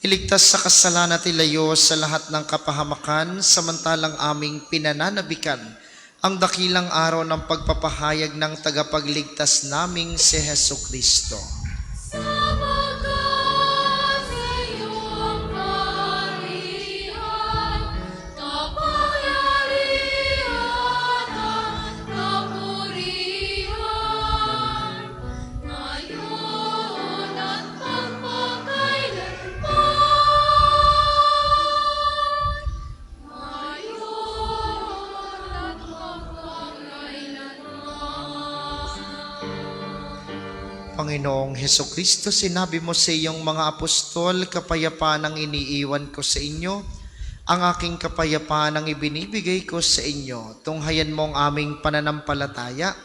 Iligtas sa kasalanan at ilayo sa lahat ng kapahamakan samantalang aming pinananabikan ang dakilang araw ng pagpapahayag ng tagapagligtas naming si Hesukristo. Panginoong Hesukristo, sinabi mo sa iyong mga apostol, kapayapaan ang iniiwan ko sa inyo, ang aking kapayapaan ang ibinibigay ko sa inyo. Tunghayan mo ang aming pananampalataya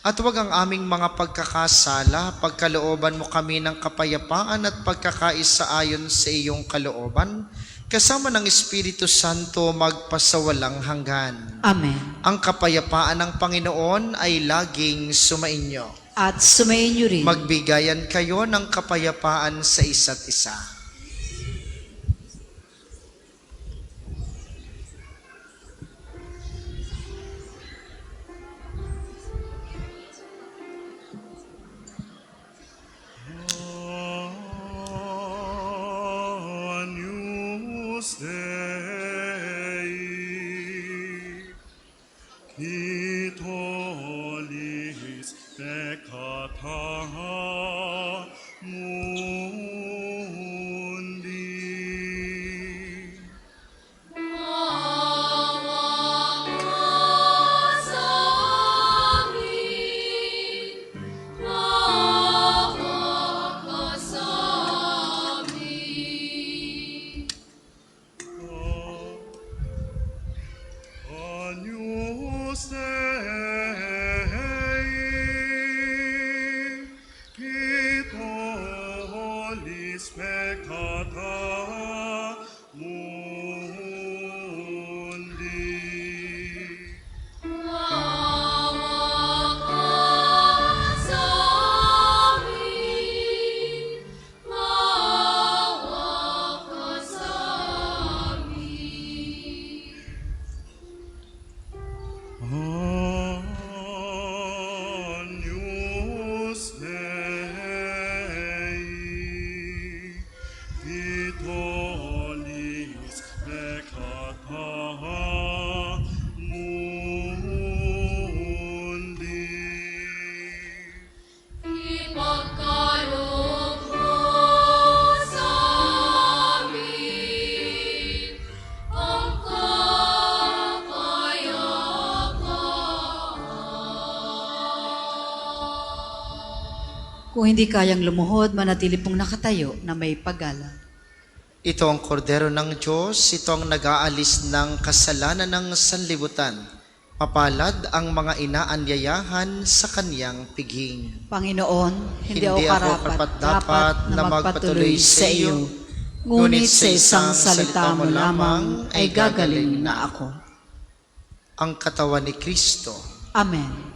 At huwag ang aming mga pagkakasala, pagkalooban mo kami ng kapayapaan at pagkakaisa ayon sa iyong kalooban, kasama ng Espiritu Santo magpasawalang hanggan. Amen. Ang kapayapaan ng Panginoon ay laging sumainyo. At sumayin niyo rin. Magbigayan kayo ng kapayapaan sa isa't isa. Agnus Dei, qui tollis peccata mundi. Agnus Dei, qui tollis peccata mundi. Agnus Dei, qui tollis peccata mundi. Kung hindi kayang lumuhod, manatili pong nakatayo na may paggalang. Ito ang kordero ng Diyos, ito ang nag-aalis ng kasalanan ng sanlibutan. Mapalad ang mga inaanyayahan sa kaniyang piging. Panginoon, hindi ako Hindi ako karapat-dapat na magpatuloy sa iyo. Ngunit sa isang salita mo lamang ay gagaling na ako. Ang katawan ni Kristo. Amen.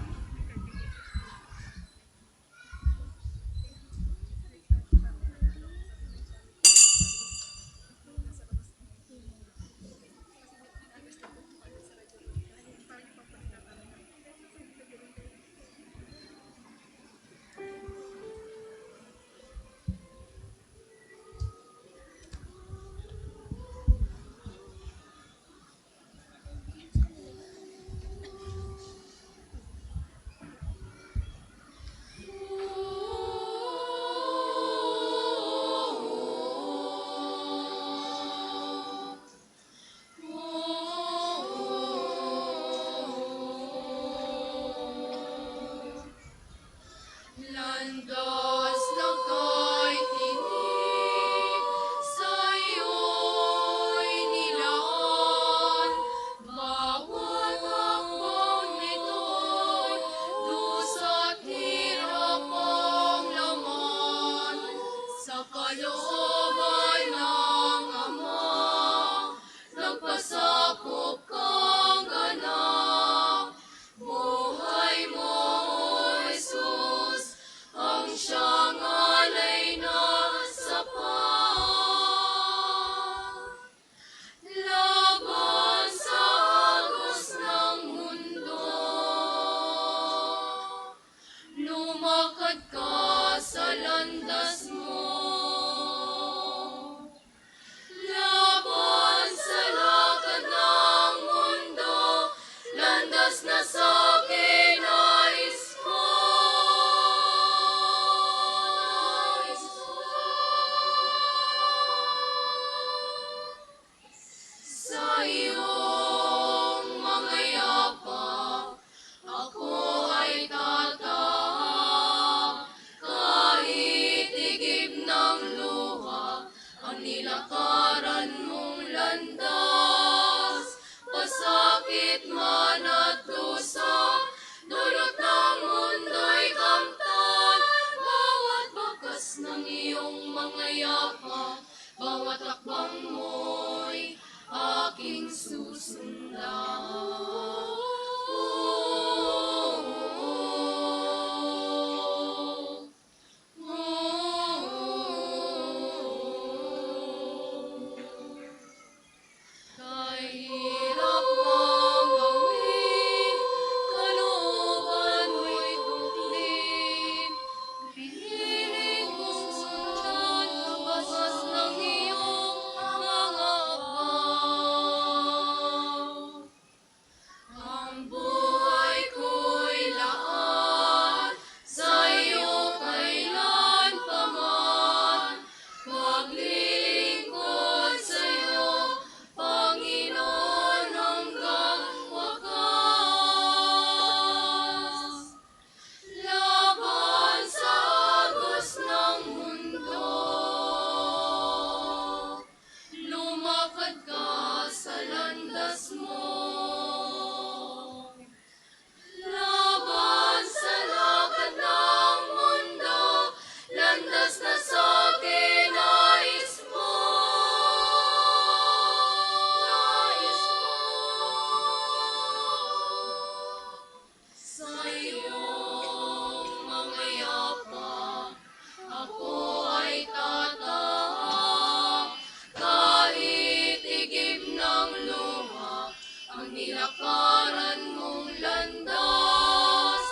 hakbang mo'y aking Kahirap mang gawin, kalooban mo'y tuklin. Piniling kong sundan, basas ng iyong mga akbang. Ang buhay ko'y laan sa iyo kailanpaman. Maglilingkod sa iyo, Panginoon, hanggang wakas. Laban sa agos ng mundo, lumakad ka sa landas mo. Laban sa lakad ng mundo, landas na sa akin nais mo. Nais mo. Sa iyong mga yapak, ako ay tatahak. Kahit igib ng luha, ang nilakaran mong landas.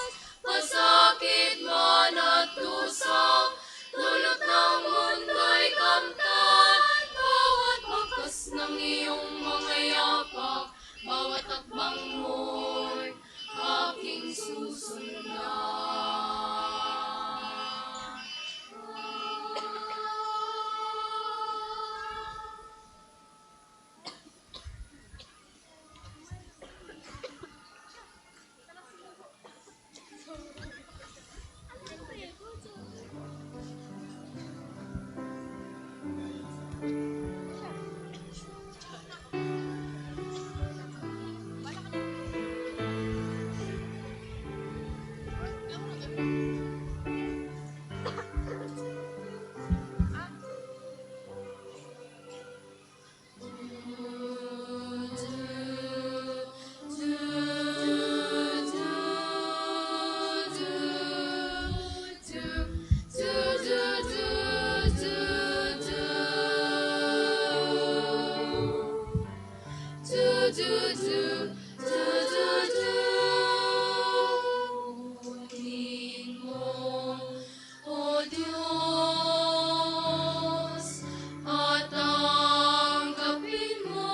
Masakit man at dusa, dulot ng mundo'y kamtan. Bawat bakas ng iyong mga yapak, bawat akbang mo'y aking susundan. Kunin mo, O Diyos, at tanggapin mo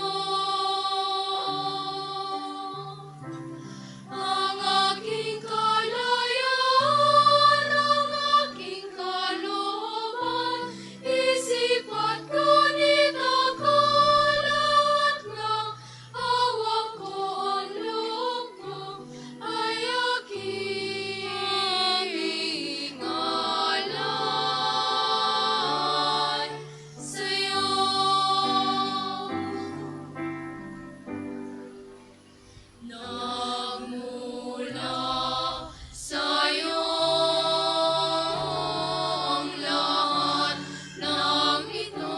ang aking kalayaan, ang aking kalooban, isip at ngunit akalat ng hawak ko ang loob ko ay aking ingalay sa'yo. Nagmula sa'yo ang lahat ng ito.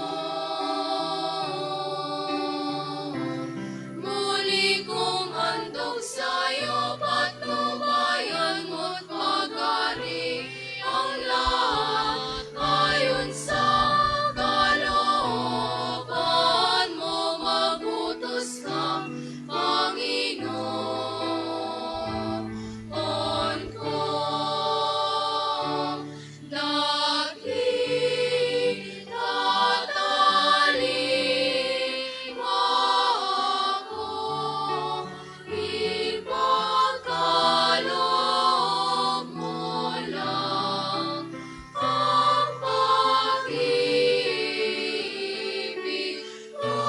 Muli kong handog sa'yo, patnubayan mo't pag-ari ang lahat ayon sa kalooban mo. Magutos ka, Panginoon ko. Daglig tatalim ako, ipagkaloob mo lang ang pag-ibig ko.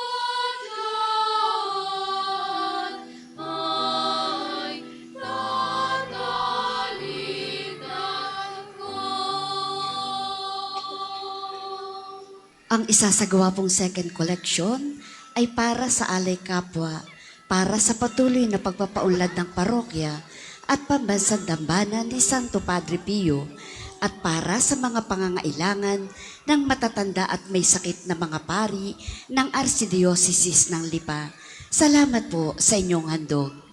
At lahat ay tatalitan ko. Ang isasagawa pong second collection ay para sa alay kapwa, para sa patuloy na pagpapaunlad ng parokya at pambansang dambana ni Santo Padre Pio at para sa mga pangangailangan ng matatanda at may sakit na mga pari ng Archdiocese ng Lipa. Salamat po sa inyong handog.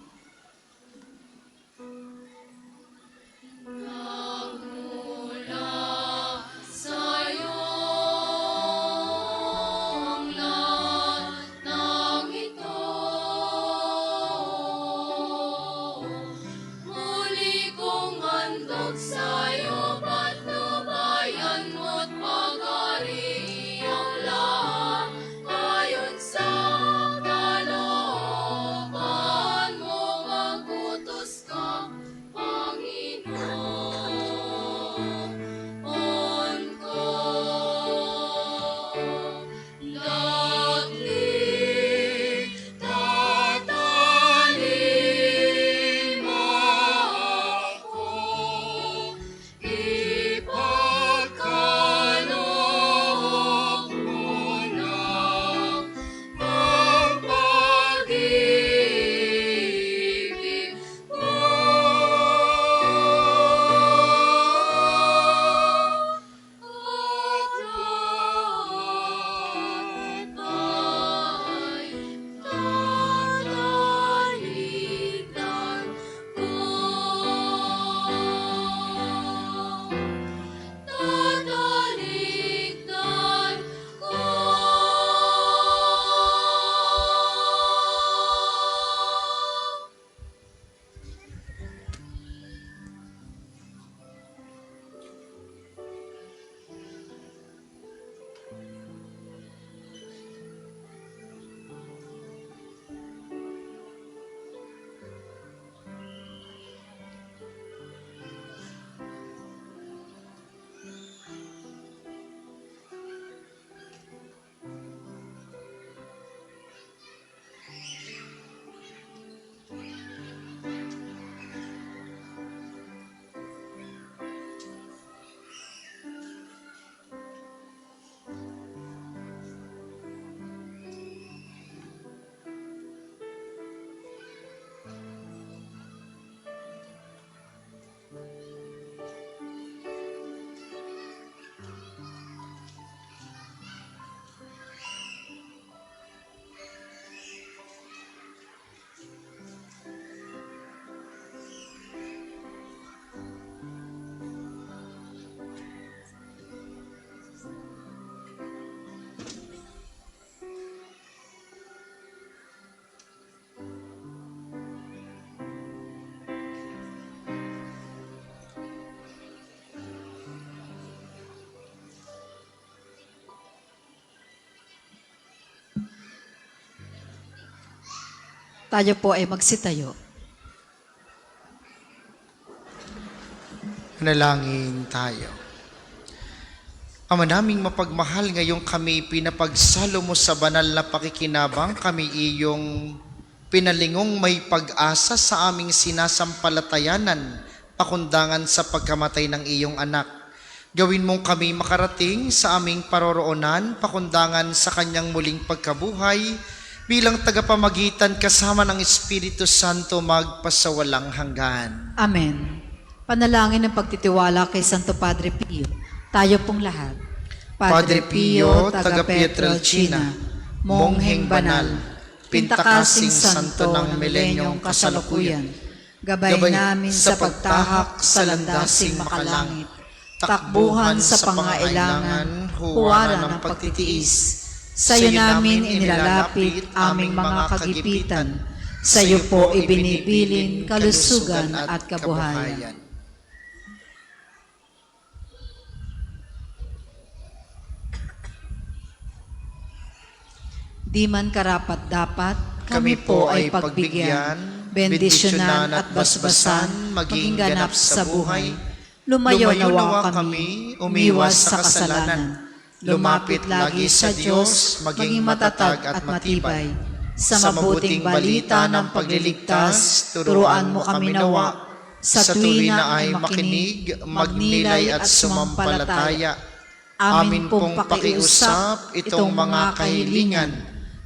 Tayo po ay magsitayo. Manalangin tayo. Ama naming mapagmahal, ngayong kami pinapagsalo mo sa banal na pakikinabang, kami iyong pinalingong may pag-asa sa aming sinasampalatayanan, pakundangan sa pagkamatay ng iyong anak. Gawin mong kami makarating sa aming paroroonan, pakundangan sa kanyang muling pagkabuhay, bilang tagapamagitan kasama ng Espiritu Santo magpasawalang hanggan. Amen. Panalangin ng pagtitiwala kay Santo Padre Pio. Tayo pong lahat. Padre Pio, taga Pietrelcina, Mongheng Banal, Pintakasing Santo ng Milenyong Kasalukuyan, Gabay namin sa pagtahak sa landasing makalangit, takbuhan sa pangailangan, huwaran ng pagtitiis. Sa'yo namin inilalapit aming mga kagipitan, sa'yo po ibinibilin kalusugan at kabuhayan. Di man karapat-dapat, kami po ay pagbigyan, bendisyonan at basbasan, maging ganap sa buhay. Lumayo nawa kami, umiwas sa kasalanan. Lumapit lagi sa Diyos, maging matatag at matibay. Sa mabuting balita ng pagliligtas, turuan mo kami nawa. Sa tuwina ay makinig, magnilay at sumampalataya. Amin pong pakiusap itong mga kahilingan.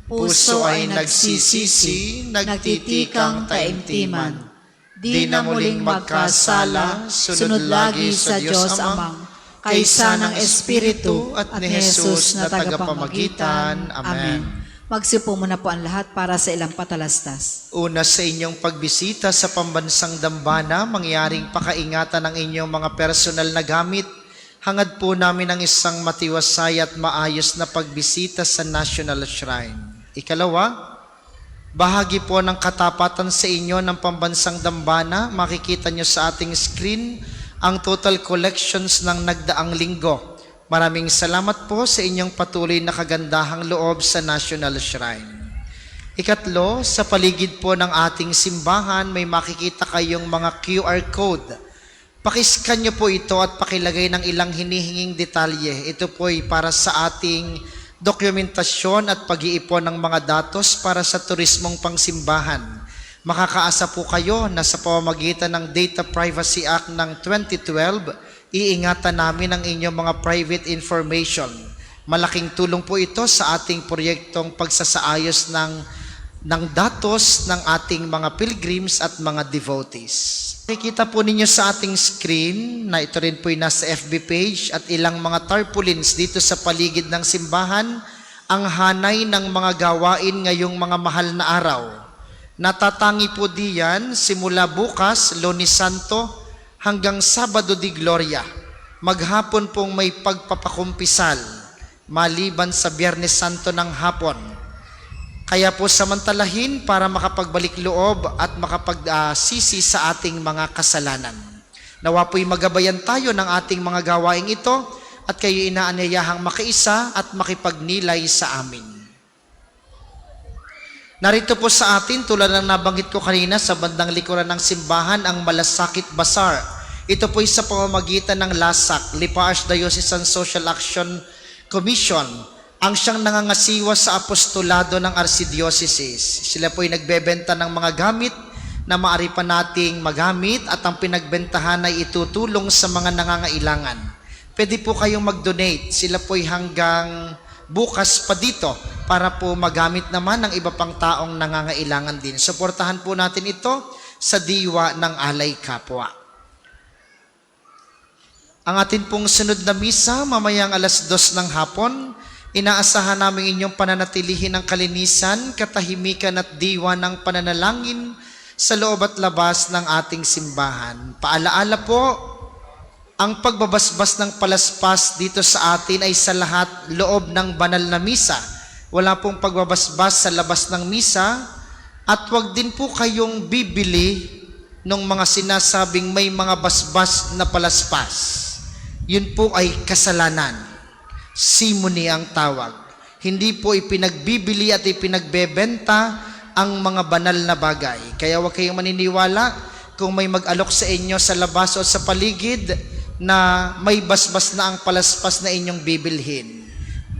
Puso ay nagsisisi, nagtitikang taimtiman. di na muling magkasala, sunod lagi sa Diyos Amang, kaysa ng Espiritu at ni Jesus na tagapamagitan. Amen. Magsipo muna po ang lahat para sa ilang patalastas. Una sa inyong pagbisita sa pambansang dambana, mangyaring pakaingatan ang inyong mga personal na gamit. Hangad po namin ang isang matiwasay at maayos na pagbisita sa National Shrine. Ikalawa, bahagi po ng katapatan sa inyo ng pambansang dambana. Makikita nyo sa ating screen ang total collections ng nagdaang linggo. Maraming salamat po sa inyong patuloy na kagandahang loob sa National Shrine. Ikatlo, sa paligid po ng ating simbahan, may makikita kayong mga QR code. Pakiscan nyo po ito at pakilagay ng ilang hinihinging detalye. Ito po ay para sa ating dokumentasyon at pag-iipon ng mga datos para sa turismong pangsimbahan. Makakaasa po kayo na sa pamamagitan ng Data Privacy Act ng 2012, iingatan namin ang inyong mga private information. Malaking tulong po ito sa ating proyektong pagsasaayos ng datos ng ating mga pilgrims at mga devotees. Nakikita po ninyo sa ating screen na ito rin po ay nasa FB page at ilang mga tarpaulins dito sa paligid ng simbahan, ang hanay ng mga gawain ngayong mga mahal na araw. Natatangi po diyan simula bukas, Lunes Santo, hanggang Sabado di Gloria. Maghapon pong may pagpapakumpisal, maliban sa Biyernes Santo ng hapon. Kaya po samantalahin para makapagbalik loob at makapagsisi sa ating mga kasalanan. Nawa po'y magabayan tayo ng ating mga gawaing ito at kayo inaanyayahang makiisa at makipagnilay sa amin. Narito po sa atin, tulad ng nabanggit ko kanina sa bandang likuran ng simbahan, ang Malasakit Bazaar. Ito po ay sa pamamagitan ng LASAC, Lipa Archdiocesan Social Action Commission, ang siyang nangangasiwa sa apostolado ng Archdiocese. Sila po ay nagbebenta ng mga gamit na maaari pa nating magamit at ang pinagbentahan ay itutulong sa mga nangangailangan. Pwede po kayong mag-donate. Sila po ay hanggang bukas pa dito para po magamit naman ng iba pang taong nangangailangan din. Suportahan po natin ito sa diwa ng Alay Kapwa. Ang atin pong sunod na misa, mamayang 2:00 ng hapon, inaasahan namin inyong pananatilihin ang kalinisan, katahimikan at diwa ng pananalangin sa loob at labas ng ating simbahan. Paalaala po, ang pagbabasbas ng palaspas dito sa atin ay sa lahat loob ng banal na misa. Wala pong pagbabasbas sa labas ng misa at wag din po kayong bibili ng mga sinasabing may mga basbas na palaspas. Yun po ay kasalanan. Simony ang tawag. Hindi po ipinagbibili at ipinagbebenta ang mga banal na bagay. Kaya huwag kayong maniniwala kung may mag-alok sa inyo sa labas o sa paligid na may basbas na ang palaspas na inyong bibilhin.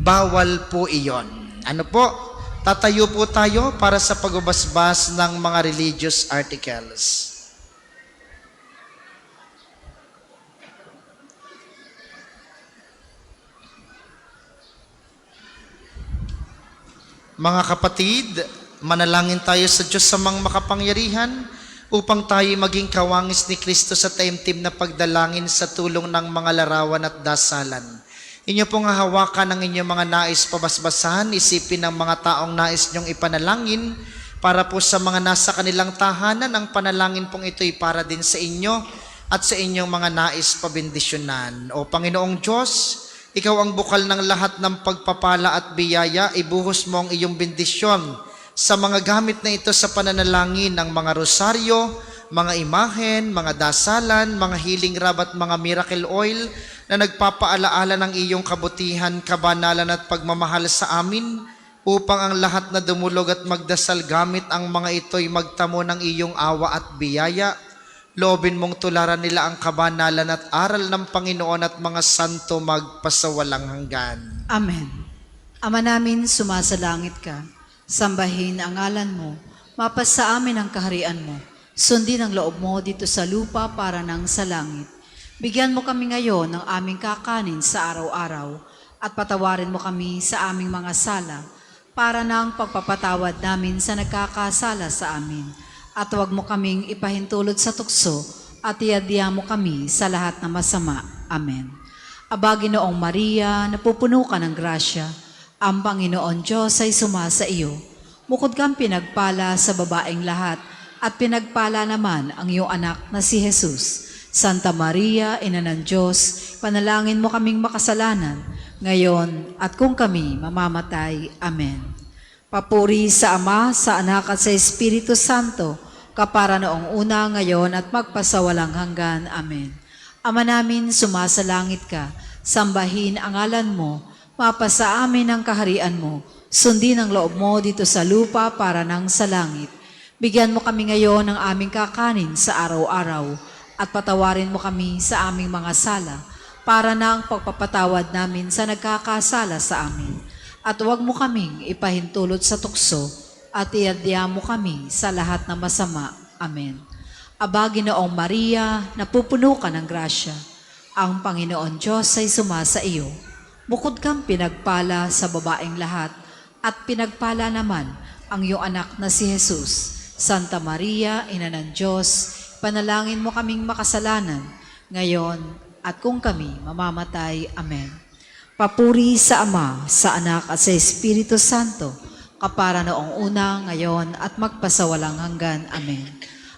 Bawal po iyon. Ano po? Tatayo po tayo para sa pagbabasbas ng mga religious articles. Mga kapatid, manalangin tayo sa Diyos Amang makapangyarihan upang tayo maging kawangis ni Kristo sa taimtim na pagdalangin sa tulong ng mga larawan at dasalan. Inyo pong hahawakan ang inyong mga nais pabasbasahan, isipin ng mga taong nais nyong ipanalangin para po sa mga nasa kanilang tahanan. Ang panalangin pong ito'y para din sa inyo at sa inyong mga nais pabendisyonan. O Panginoong Diyos, Ikaw ang bukal ng lahat ng pagpapala at biyaya, ibuhos mo ang iyong bendisyon sa mga gamit na ito sa pananalangin ng mga rosaryo, mga imahen, mga dasalan, mga healing rub at mga miracle oil na nagpapaalaala ng iyong kabutihan, kabanalan at pagmamahal sa amin upang ang lahat na dumulog at magdasal gamit ang mga ito'y magtamo ng iyong awa at biyaya. Loobin mong tularan nila ang kabanalan at aral ng Panginoon at mga santo magpasawalang hanggan. Amen. Ama namin, sumasalangit ka. Sambahin ang ngalan mo. Mapasa amin ang kaharian mo. Sundin ang loob mo dito sa lupa para nang sa langit. Bigyan mo kami ngayon ng aming kakanin sa araw-araw at patawarin mo kami sa aming mga sala para nang pagpapatawad namin sa nagkakasala sa amin. at huwag mo kaming ipahintulot sa tukso at iadya mo kami sa lahat ng masama. Amen. Aba, Ginoong Maria, napupuno ka ng grasya, ang Panginoon Diyos ay sumasa iyo. Bukod kang pinagpala sa babaeng lahat, at pinagpala naman ang iyong anak na si Jesus. Santa Maria, Ina ng Diyos, panalangin mo kaming makasalanan, ngayon at kung kami mamamatay. Amen. Papuri sa Ama, sa Anak at sa Espiritu Santo, kapara noong una, ngayon at magpasawalang hanggan. Amen. Ama namin, sumasalangit ka, sambahin ang ngalan mo, mapasa amin ang kaharian mo, sundin ang loob mo dito sa lupa para nang sa langit. Bigyan mo kami ngayon ng aming kakanin sa araw-araw, at patawarin mo kami sa aming mga sala, para na ang pagpapatawad namin sa nagkakasala sa amin. At huwag mo kaming ipahintulot sa tukso, at iadya mo kami sa lahat ng masama. Amen. Aba, Ginoong Maria, napupuno ka ng grasya, ang Panginoon Diyos ay sumasa iyo. Bukod kang pinagpala sa babaeng lahat, at pinagpala naman ang iyong anak na si Jesus. Santa Maria, Ina ng Diyos, panalangin mo kaming makasalanan, ngayon at kung kami mamamatay. Amen. Papuri sa Ama, sa Anak at sa Espiritu Santo, kapara noong una, ngayon at magpasawalang hanggan. Amen.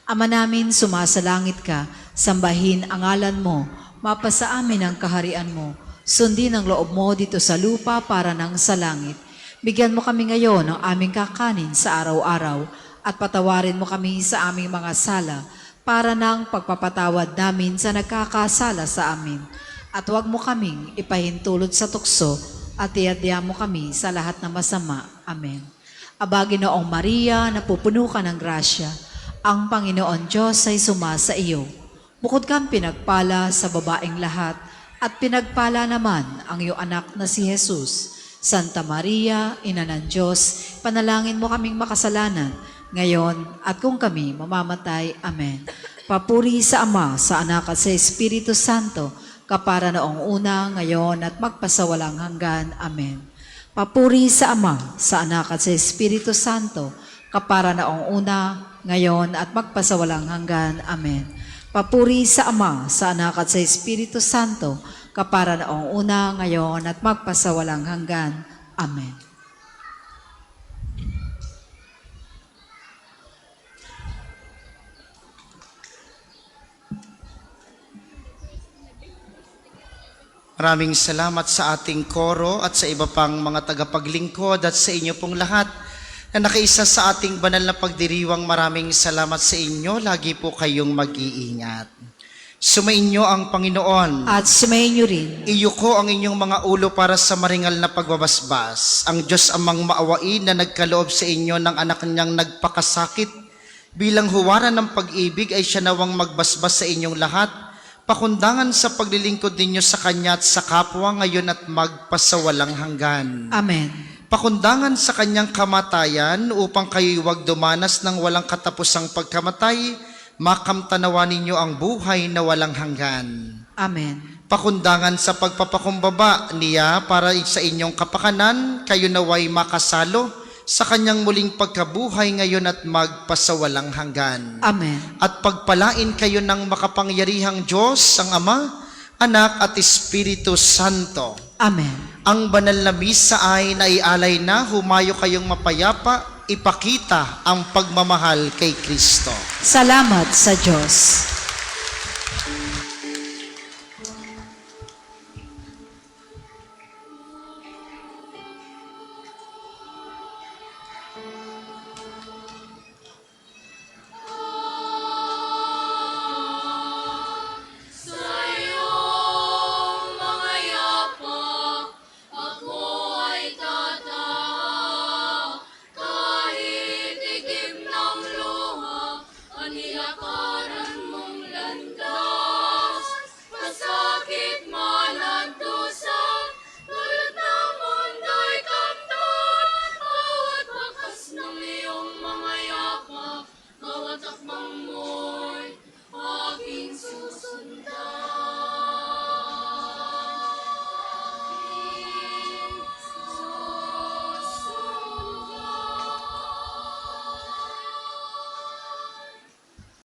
Ama namin, sumasalangit ka, sambahin ang ngalan mo, mapasa amin ang kaharian mo, sundin ang loob mo dito sa lupa para nang sa langit. Bigyan mo kami ngayon ng aming kakanin sa araw-araw, at patawarin mo kami sa aming mga sala, para nang pagpapatawad namin sa nagkakasala sa amin. At huwag mo kaming ipahintulot sa tukso, at iadya mo kami sa lahat ng masama. Amen. Aba, Ginoong Maria, napupuno ka ng grasya, ang Panginoon Diyos ay sumasa iyo. Bukod kang pinagpala sa babaeng lahat, at pinagpala naman ang iyong anak na si Jesus. Santa Maria, Ina ng Diyos, panalangin mo kaming makasalanan, ngayon at kung kami mamamatay. Amen. Papuri sa Ama, sa Anak at sa Espiritu Santo, kapara noong una, ngayon at magpasawalang hanggan. Amen. Papuri sa Ama, sa Anak at sa Espiritu Santo, kapara noong una, ngayon at magpasawalang hanggan. Amen. Papuri sa Ama, sa Anak at sa Espiritu Santo, kapara noong una, ngayon at magpasawalang hanggan. Amen. Maraming salamat sa ating koro at sa iba pang mga tagapaglingkod at sa inyo pong lahat na nakaisa sa ating banal na pagdiriwang. Maraming salamat sa inyo. Lagi po kayong mag-iingat. Sumainyo ang Panginoon. At sumayin niyo rin. Iyuko ang inyong mga ulo para sa maringal na pagbabasbas. Ang Diyos amang maawain na nagkaloob sa inyo ng anak niyang nagpakasakit, bilang huwaran ng pag-ibig ay siya nawang magbasbas sa inyong lahat, pakundangan sa paglilingkod ninyo sa Kanya at sa kapwa ngayon at magpasawalang hanggan. Amen. Pakundangan sa Kanyang kamatayan upang kayo'y huwag dumanas ng walang katapusang pagkamatay, makamtanawan ninyo ang buhay na walang hanggan. Amen. Pakundangan sa pagpapakumbaba niya para sa inyong kapakanan, kayo naway makasalo sa Kanyang muling pagkabuhay ngayon at magpasawalang hanggan. Amen. At pagpalain kayo ng makapangyarihang Diyos, ang Ama, Anak at Espiritu Santo. Amen. Ang banal na misa ay naialay na, humayo kayong mapayapa, ipakita ang pagmamahal kay Kristo. Salamat sa Diyos.